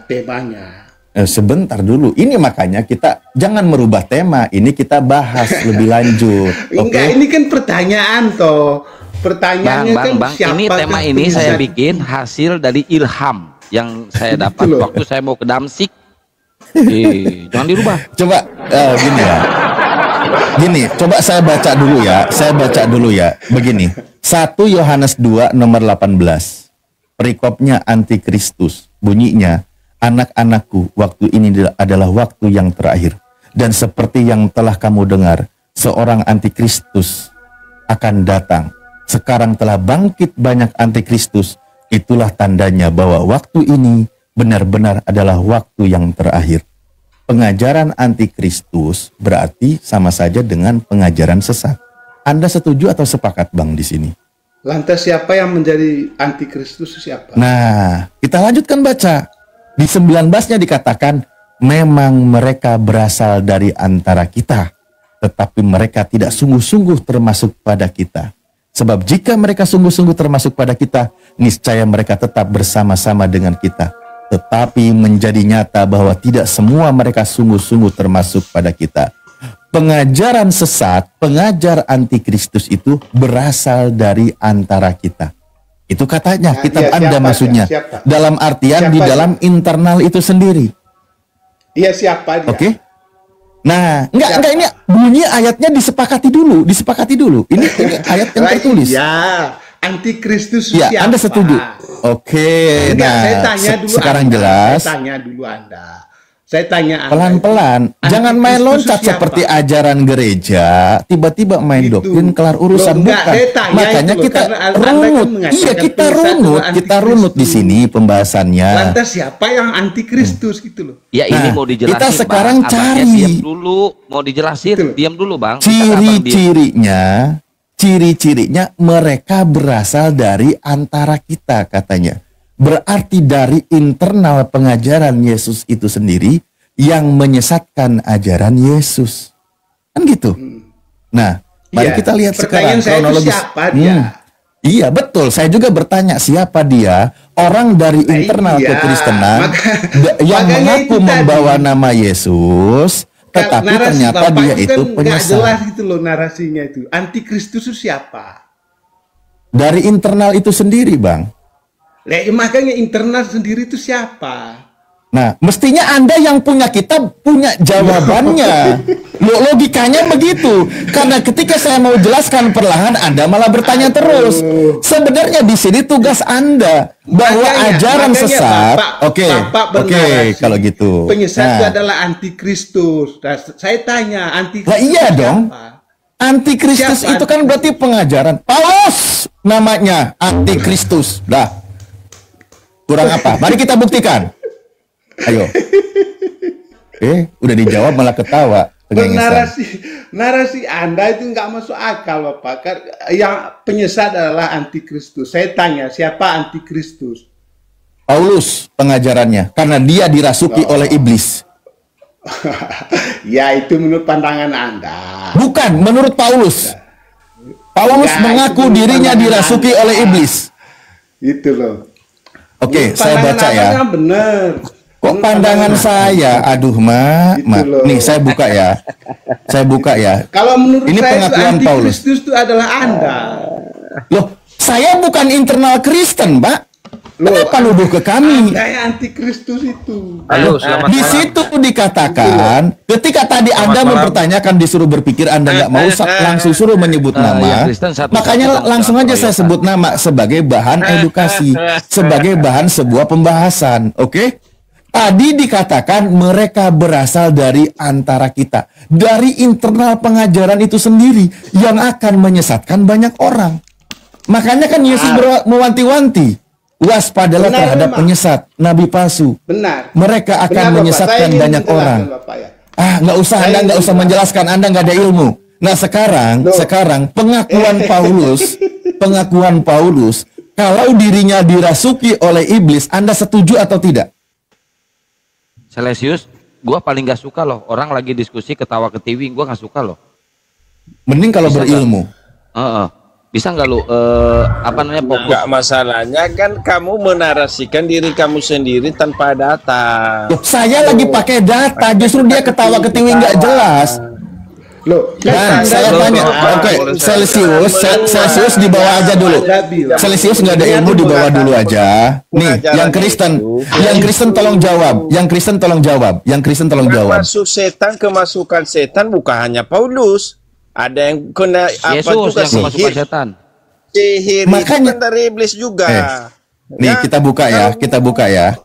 temanya. Sebentar dulu, ini makanya kita jangan merubah tema, ini kita bahas lebih lanjut. Enggak, ini kan pertanyaan toh. Pertanyaannya Bang, ini tema ini saya bikin hasil dari ilham yang saya dapat waktu saya mau ke Damsik. Jangan dirubah. Coba gini ya. Gini, coba saya baca dulu ya. Begini. 1 Yohanes 2 nomor 18. Perikopnya antikristus. Bunyinya, anak-anakku, waktu ini adalah waktu yang terakhir. Dan seperti yang telah kamu dengar, seorang antikristus akan datang. Sekarang telah bangkit banyak antikristus. Itulah tandanya bahwa waktu ini benar-benar adalah waktu yang terakhir. Pengajaran antikristus berarti sama saja dengan pengajaran sesat. Anda setuju atau sepakat, Bang, di sini? Lantas siapa yang menjadi antikristus, siapa? Nah, kita lanjutkan baca. Di 19-nya dikatakan, memang mereka berasal dari antara kita, tetapi mereka tidak sungguh-sungguh termasuk pada kita. Sebab jika mereka sungguh-sungguh termasuk pada kita, niscaya mereka tetap bersama-sama dengan kita. Tetapi menjadi nyata bahwa tidak semua mereka sungguh-sungguh termasuk pada kita. Pengajaran sesat, pengajar antikristus itu berasal dari antara kita. Itu katanya, kitab Anda maksudnya. Siapa? Dalam artian di dalam internal itu sendiri. Dia siapa dia? Oke. Nah, enggak ini bunyi ayatnya disepakati dulu. Ini ayat yang tertulis. Ya, antikristus ya, siapa? Anda setuju? Oke. Enggak, nah, saya tanya dulu sekarang Anda. jelas. Saya tanya dulu Anda. Saya tanya pelan-pelan, jangan main loncat seperti ajaran gereja, tiba-tiba main doktrin kelar urusan. Bukan. Makanya kita runut. Iya, kita runut di sini pembahasannya. Lantas siapa yang antikristus gitu loh? Ya ini mau dijelasin. Kita sekarang Bang. cari. Diam dulu, mau dijelasin. Diam dulu, Bang. Ciri-cirinya mereka berasal dari antara kita katanya. Berarti dari internal pengajaran Yesus itu sendiri yang menyesatkan ajaran Yesus. Kan gitu. Nah, mari kita lihat sekarang kronologis. Siapa dia? Iya, betul. Saya juga bertanya siapa dia, orang dari internal kekristenan yang mengaku membawa nama Yesus, tetapi ternyata dia itu penyesat. Jelas gitu loh narasinya itu. Antikristus itu siapa? Dari internal itu sendiri, Bang. Makanya internal sendiri itu siapa? Nah, mestinya Anda yang punya kitab punya jawabannya. Logikanya begitu. Karena ketika saya mau jelaskan perlahan, Anda malah bertanya terus. Sebenarnya di sini tugas Anda bahwa ajaran sesat. Oke, kalau gitu. Penyesat itu adalah antikristus. Nah, saya tanya, antikristus iya siapa? dong. Antikristus itu kan berarti pengajaran Paulus, namanya antikristus. Dah. Kurang apa? Mari kita buktikan. Ayo. Udah dijawab malah ketawa. Narasi Anda itu nggak masuk akal, Bapak. Yang penyesat adalah antikristus. Saya tanya, siapa antikristus? Paulus pengajarannya, karena dia dirasuki oleh iblis. Ya, itu menurut pandangan Anda. Bukan, menurut Paulus. Paulus mengaku dirinya dirasuki oleh iblis. Itu loh. Oke, saya baca ya. Bener. Kok pandangan saya? Aduh, nih saya buka ya. Kalau menurut ini saya pengakuan Paulus. Antikristus itu adalah Anda. Loh, saya bukan internal Kristen, Pak. Kenapa nuduh ke kami? Saya antikristus itu. Halo, selamat di situ dikatakan, ketika tadi Anda mempertanyakan disuruh berpikir, Anda nggak mau langsung suruh menyebut nama. Makanya langsung aja saya sebut nama sebagai bahan edukasi, sebagai bahan sebuah pembahasan. Oke? Tadi dikatakan mereka berasal dari antara kita, dari internal pengajaran itu sendiri yang akan menyesatkan banyak orang. Makanya kan Yesus mewanti-wanti. Waspadalah terhadap penyesat, nabi palsu. Benar. Mereka akan menyesatkan banyak orang. Nggak usah, Anda nggak usah menjelaskan, Anda nggak ada ilmu. Nah sekarang pengakuan Paulus, kalau dirinya dirasuki oleh iblis, Anda setuju atau tidak? Celsius, gua paling nggak suka loh orang lagi diskusi ketawa ketiwi, gua nggak suka loh. Mending kalau berilmu. Bisa nggak lu fokus? Nggak, masalahnya kan kamu menarasikan diri kamu sendiri tanpa data. Saya lagi pakai data, justru dia ketawa ketiwi nggak jelas. Loh, kan saya tanya, Celsius di bawah aja dulu. Celsius nggak ada ilmu, di bawah dulu aja. Nih, yang Kristen tolong jawab. Yang Kristen tolong jawab. Masuk setan, kemasukan setan bukan hanya Paulus. Ada yang kena Yesus yang kemasukan setan. Sihir makanya itu kan dari iblis juga. Nih kita buka ya.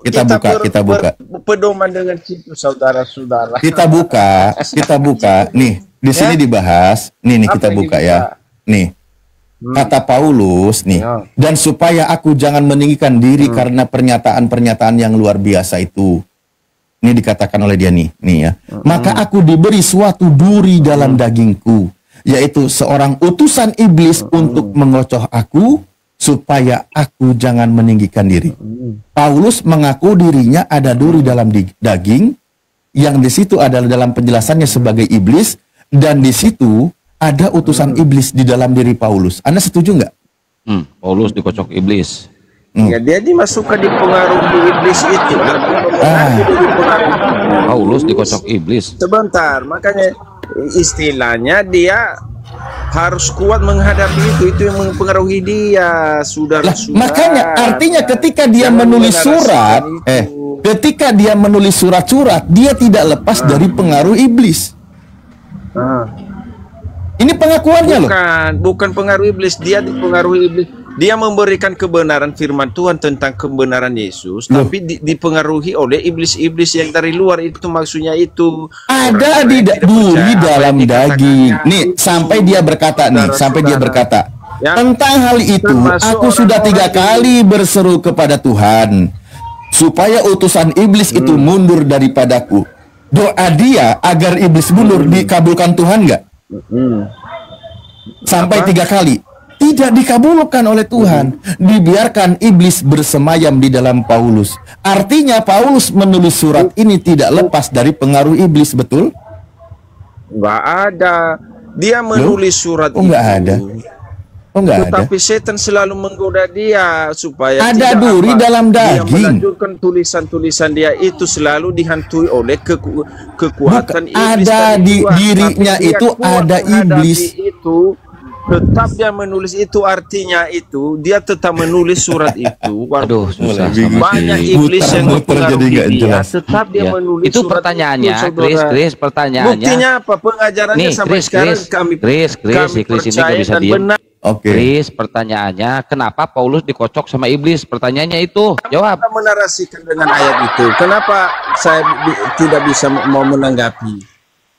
Pedoman dengan situ saudara-saudara. Kita buka. Nih, di sini dibahas. Nih kita buka ya. Nih. Kata Paulus nih, dan supaya aku jangan meninggikan diri karena pernyataan-pernyataan yang luar biasa itu. Ini dikatakan oleh dia nih ya. Maka aku diberi suatu duri dalam dagingku, yaitu seorang utusan iblis untuk mengocoh aku supaya aku jangan meninggikan diri. Paulus mengaku dirinya ada duri dalam daging, yang di situ adalah dalam penjelasannya sebagai iblis, dan di situ ada utusan iblis di dalam diri Paulus. Anda setuju nggak? Paulus dikocok iblis. Ya, dia dimasukkan di pengaruh iblis itu. Paulus dikocok iblis. Sebentar, makanya istilahnya dia harus kuat menghadapi itu yang mempengaruhi dia, saudara-saudara. Makanya artinya ketika dia menulis surat, ketika dia menulis surat-surat, dia tidak lepas dari pengaruh iblis. Ini pengakuannya loh. Bukan pengaruh iblis, dia dipengaruhi iblis. Dia memberikan kebenaran firman Tuhan tentang kebenaran Yesus, tapi dipengaruhi oleh iblis-iblis yang dari luar. Itu maksudnya itu. Ada di duri dalam daging. Nih, sampai dia berkata nih, sampai dia berkata, tentang hal itu aku sudah 3 kali berseru kepada Tuhan supaya utusan iblis itu mundur daripadaku. Doa dia agar iblis mundur dikabulkan Tuhan nggak? Sampai 3 kali. Tidak dikabulkan oleh Tuhan. Dibiarkan iblis bersemayam di dalam Paulus. Artinya Paulus menulis surat ini tidak lepas dari pengaruh iblis, betul? Nggak ada. Dia menulis surat itu. Nggak ada. Tetapi setan selalu menggoda dia supaya ada duri dalam daging. Dia melanjutkan tulisan-tulisan dia itu selalu dihantui oleh kekuatan iblis. Ada di dirinya itu ada iblis. Itu tetap dia menulis itu, artinya itu dia tetap menulis surat itu. Aduh, susah. Banyak iblis yang mempengaruhi dia, tetap dia menulis itu surat pertanyaannya, itu, Chris, pertanyaannya. Buktinya apa? Pengajarannya nih, sampai sekarang Chris ini gak bisa diem. Oke. Chris, pertanyaannya, kenapa Paulus dikocok sama iblis? Pertanyaannya itu, jawab. Kita menarasikan dengan ayat itu. Kenapa saya tidak bisa mau menanggapi?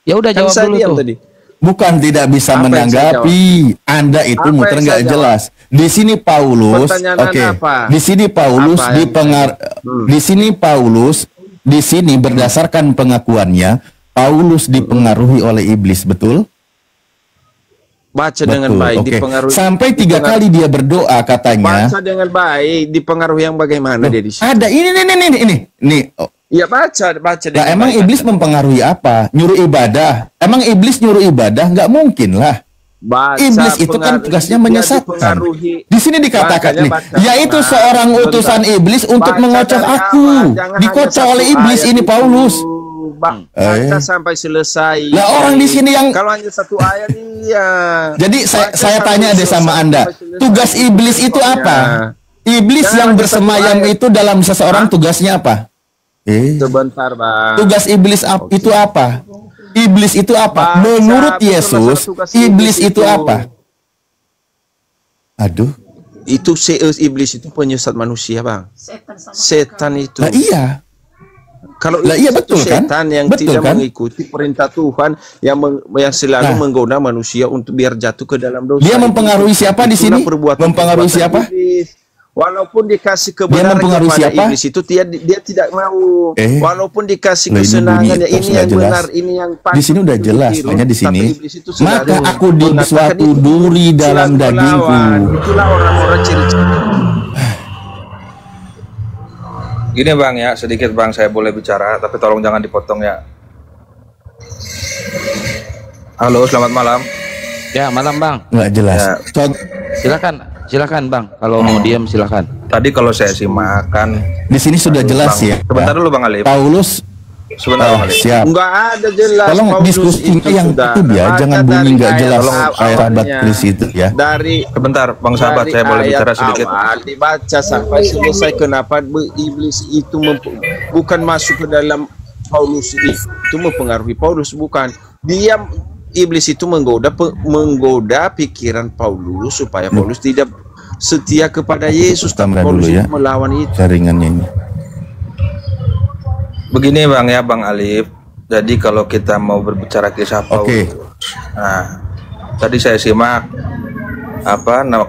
Ya udah jawab dulu tuh. Tadi. Bukan tidak bisa menanggapi. Anda itu muter nggak jelas. Di sini Paulus, di sini Paulus di sini Paulus, di sini berdasarkan pengakuannya, Paulus dipengaruhi oleh iblis, betul? Baca dengan baik, dipengaruhi. Sampai 3 kali dia berdoa katanya. Baca dengan baik, dipengaruhi yang bagaimana dia di sini? Ada ini. Ya baca. Nah, emang iblis mempengaruhi apa? Nyuruh ibadah? Emang iblis nyuruh ibadah? Nggak mungkin lah. Iblis itu kan tugasnya menyesatkan. Di sini dikatakan nih, yaitu seorang utusan iblis untuk mengocok aku. Dikocok oleh iblis ini Paulus. Baca sampai selesai. Lah orang di sini yang kalau hanya 1 ayat iya. Jadi saya tanya deh sama Anda, tugas iblis itu apa? Iblis yang bersemayam itu dalam seseorang tugasnya apa? Sebentar, Bang. Tugas iblis itu apa? Iblis itu apa? Menurut Yesus, iblis itu apa? Aduh. Itu iblis itu penyesat manusia, Bang. Setan itu. Nah, iya. Kalau iya betul kan? Setan yang tidak mengikuti perintah Tuhan yang selalu menggoda manusia untuk biar jatuh ke dalam dosa. Dia mempengaruhi siapa di sini? Mempengaruhi siapa? Walaupun dikasih kebenaran kepada iblis itu dia tidak mau. Walaupun dikasih kesenangan ini yang benar, ini yang pas. Di sini udah jelas, hanya di sini. Maka aku di suatu duri dalam dagingku. Itulah orang-orang ciri-ciri. Gini Bang ya, sedikit Bang saya boleh bicara, tapi tolong jangan dipotong ya. Halo, selamat malam. Ya, malam Bang. Nggak jelas. Ya. Silakan Bang, kalau mau diam silakan. Tadi kalau saya simak kan di sini sudah jelas Bang, ya. Sebentar dulu Bang Alif. Paulus sebentar Bang Alif. Siap. Enggak ada jelas. Tolong diskusinya yang itu ya, jangan bunyi nggak jelas kayak sahabat Chris itu ya. Dari sebentar Bang sahabat, saya boleh bicara sedikit. Dibaca sampai selesai kenapa iblis itu bukan masuk ke dalam Paulus itu mempengaruhi Paulus, bukan. Dia iblis itu menggoda pikiran Paulus supaya Paulus tidak setia kepada Yesus. Paulus dulu ya, melawan itu. Jaringannya ini. Begini Bang ya, Bang Alif. Jadi kalau kita mau berbicara kisah Paulus, nah tadi saya simak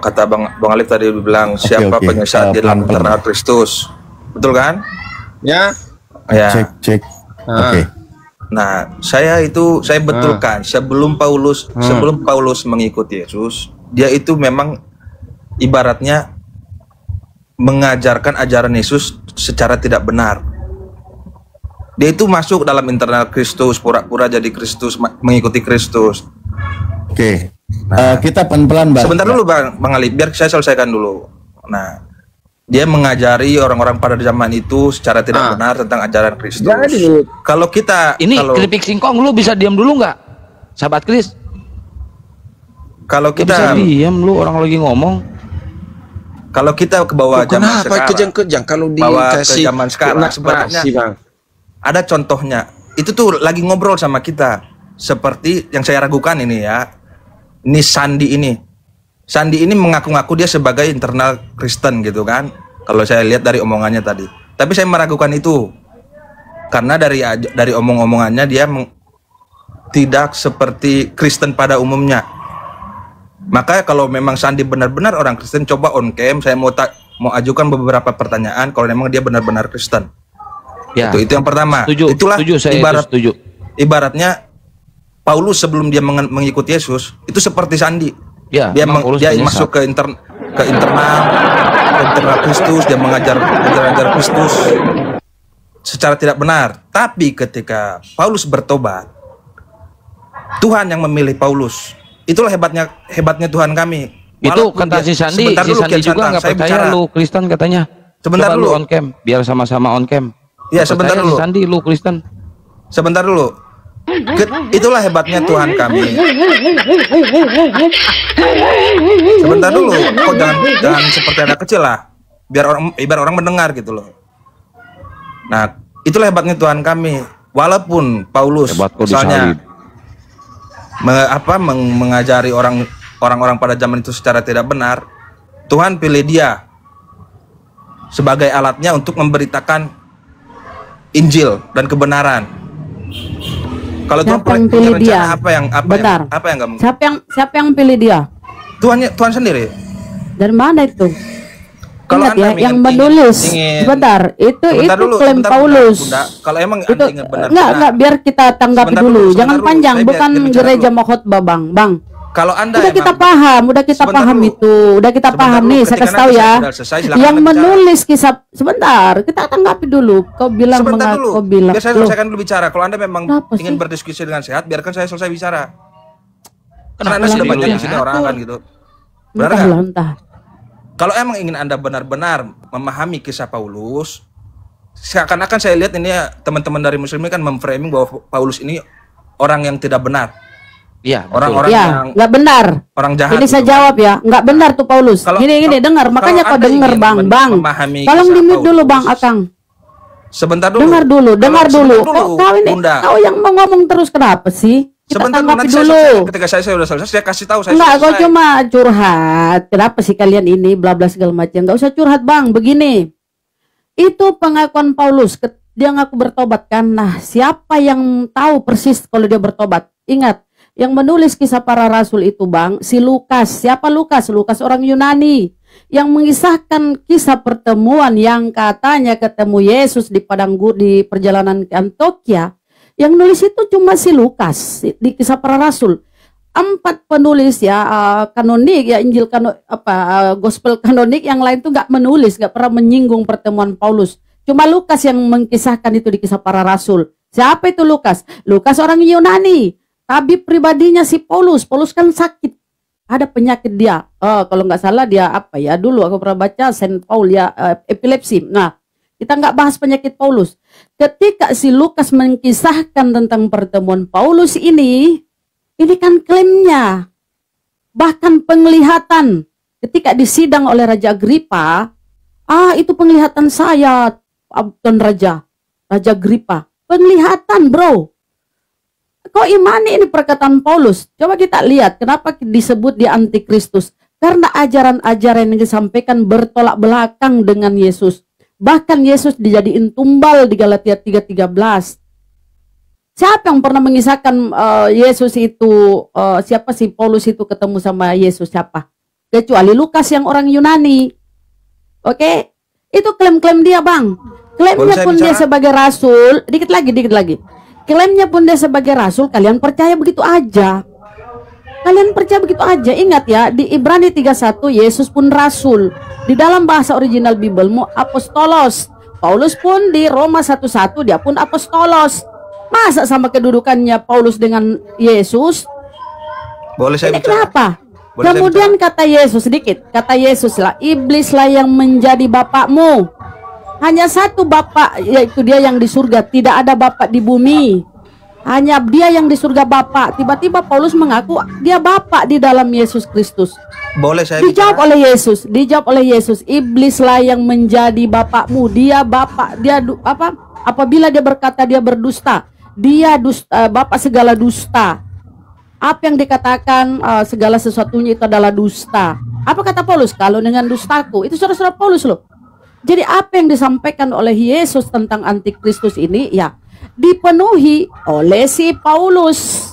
kata Bang Alif tadi bilang siapa penyesat di dalam terhadap Kristus, betul kan? Ya. Cek. Oke. Nah, saya betulkan sebelum Paulus mengikuti Yesus, dia itu memang ibaratnya mengajarkan ajaran Yesus secara tidak benar. Dia itu masuk dalam internal Kristus, pura-pura jadi Kristus, mengikuti Kristus. Oke. Kita pelan-pelan Bang. Sebentar dulu Bang Ali, biar saya selesaikan dulu. Nah, dia mengajari orang-orang pada zaman itu secara tidak benar tentang ajaran Kristus. Kalau kita keripik singkong, lu bisa diam dulu nggak, sahabat Kris? Kalau kita bisa diam, lu orang lagi ngomong. Kalau kita ke bawah zaman sekarang, kejang kalau dikasih ke zaman sekarang sebenarnya ada contohnya. Itu tuh lagi ngobrol sama kita, seperti yang saya ragukan ini ya. Ini Sandi ini. Sandi ini mengaku-ngaku dia sebagai internal Kristen gitu kan. Kalau saya lihat dari omongannya tadi. Tapi saya meragukan itu. Karena dari omong-omongannya dia tidak seperti Kristen pada umumnya. Maka kalau memang Sandi benar-benar orang Kristen, coba on cam, saya mau ajukan beberapa pertanyaan kalau memang dia benar-benar Kristen. Ya. Itu yang pertama. Itulah ibaratnya Paulus sebelum dia mengikuti Yesus itu seperti Sandi. Ya, dia masuk ke internal Kristus, dia mengajar Kristus secara tidak benar. Tapi ketika Paulus bertobat, Tuhan yang memilih Paulus. Itulah hebatnya Tuhan kami. Itu kata si Sandi juga nggak percaya lu Kristen katanya. Sebentar dulu on cam, biar sama-sama on cam. Ya, sebentar dulu. Si Sandi lu Kristen. Sebentar dulu. Itulah hebatnya Tuhan kami. Sebentar dulu, kok jangan seperti anak kecil lah. Biar orang mendengar gitu loh. Nah, itulah hebatnya Tuhan kami. Walaupun Paulus misalnya mengajari orang-orang pada zaman itu secara tidak benar, Tuhan pilih dia sebagai alatnya untuk memberitakan Injil dan kebenaran. Kalau Tuhan pilih dia, apa yang nggak mungkin? Siapa yang pilih dia? Tuhan sendiri. Dari mana itu? Kalau Ingat ya, yang menulis sebentar, itu klaim Paulus. Kalau emang itu Anda ingat benar, enggak, biar kita tanggapi dulu. Jangan panjang, bukan gereja mau khotbah, Bang. Kalau Anda udah kita paham itu, udah kita paham nih. Saya kasih tahu ya. Yang menulis kisah sebentar, kita tanggapi dulu. Kau bilang biar saya selesaikan dulu bicara. Kalau Anda memang ingin berdiskusi dengan sehat, biarkan saya selesai bicara. Karena Anda sudah banyak di sini orang kan gitu. Benar nggak? Kalau emang ingin Anda benar-benar memahami kisah Paulus, seakan-akan saya lihat ini teman-teman dari Muslim ini kan memframing bahwa Paulus ini orang yang tidak benar. Iya, orang-orang yang nggak benar. Orang jahat. Ini saya jawab ya, nggak benar tuh Paulus. Gini dengar, makanya kau dengar Bang. Tolong di-mute dulu Bang Akang. Sebentar dulu. Dengar dulu. Kau yang mau ngomong terus kenapa sih? Kita tanggapi dulu. Ketika saya sudah selesai, saya kasih tahu saya. Enggak, kau cuma curhat. Kenapa sih kalian ini bla bla segala macam? Nggak usah curhat Bang. Begini, itu pengakuan Paulus. Dia ngaku bertobat kan. Nah, siapa yang tahu persis kalau dia bertobat? Ingat, yang menulis kisah para rasul itu Bang, si Lukas. Siapa Lukas? Lukas orang Yunani yang mengisahkan kisah pertemuan yang katanya ketemu Yesus di padang gurun di perjalanan ke Antioquia. Yang nulis itu cuma si Lukas di kisah para rasul. 4 penulis ya kanonik ya Injil gospel kanonik yang lain tuh nggak menulis, nggak pernah menyinggung pertemuan Paulus. Cuma Lukas yang mengisahkan itu di kisah para rasul. Siapa itu Lukas? Lukas orang Yunani. Tabib pribadinya si Paulus. Paulus kan sakit, ada penyakit dia. Kalau nggak salah dia dulu aku pernah baca Saint Paul ya, epilepsi. Nah, kita nggak bahas penyakit Paulus. Ketika si Lukas mengisahkan tentang pertemuan Paulus ini kan klaimnya, bahkan penglihatan ketika disidang oleh Raja Agripa. Itu penglihatan saya, Tuan Raja Agripa. Penglihatan bro. Kok imani ini perkataan Paulus? Coba kita lihat kenapa disebut dia antikristus. Karena ajaran-ajaran yang disampaikan bertolak belakang dengan Yesus. Bahkan Yesus dijadiin tumbal di Galatia 3:13. Siapa yang pernah mengisahkan Yesus itu, siapa sih Paulus itu ketemu sama Yesus siapa? Kecuali Lukas yang orang Yunani. Oke? Itu klaim-klaim dia Bang. Klaimnya pun dia sebagai rasul, dikit lagi. Klaimnya pun dia sebagai rasul, kalian percaya begitu aja. Ingat ya, di Ibrani 3:1 Yesus pun rasul. Di dalam bahasa original Bibelmu apostolos. Paulus pun di Roma 1:1 dia pun apostolos. Masa sama kedudukannya Paulus dengan Yesus? Boleh saya bicara? Kenapa? Kemudian kata Yesus lah, iblislah yang menjadi bapakmu. Hanya satu bapak, yaitu dia yang di surga. Tidak ada bapak di bumi. Hanya dia yang di surga bapak. Tiba-tiba Paulus mengaku dia bapak di dalam Yesus Kristus. Boleh saya dijawab oleh Yesus. Iblislah yang menjadi bapakmu. Dia bapak. Apabila dia berkata dia berdusta, dia bapak segala dusta. Apa yang dikatakan segala sesuatunya itu adalah dusta. Apa kata Paulus? Kalau dengan dustaku, itu saudara-saudara Paulus loh. Jadi apa yang disampaikan oleh Yesus tentang antikristus ini ya dipenuhi oleh si Paulus.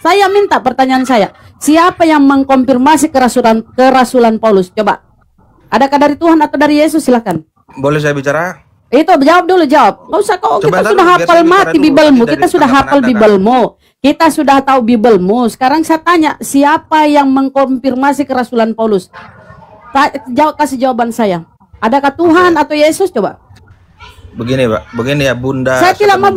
Saya minta pertanyaan saya, siapa yang mengkonfirmasi kerasulan Paulus? Coba. Adakah dari Tuhan atau dari Yesus? Silakan. Boleh saya bicara? Itu jawab dulu, jawab. Nggak usah kok, kita sudah hafal mati Bibelmu, kita sudah hafal Bibelmu, kita sudah tahu Bibelmu. Sekarang saya tanya, siapa yang mengkonfirmasi kerasulan Paulus? Kasih jawaban saya. Adakah Tuhan atau Yesus? Coba. Begini, Pak. Begini ya, Bunda. Saya tidak mau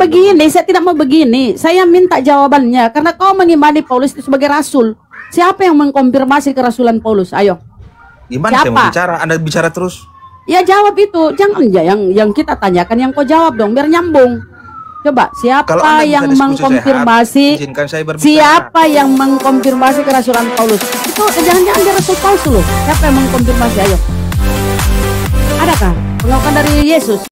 begini. Saya minta jawabannya karena kau mengimani Paulus itu sebagai rasul. Siapa yang mengkonfirmasi kerasulan Paulus? Ayo. Gimana saya mau bicara? Anda bicara terus. Ya jawab itu. Jangan yang kita tanyakan yang kau jawab dong biar nyambung. Coba, siapa yang mengkonfirmasi? Siapa yang mengkonfirmasi kerasulan Paulus? Itu jangan-jangan dia rasul palsu loh. Siapa yang mengkonfirmasi? Ayo. Adakah pengakuan dari Yesus?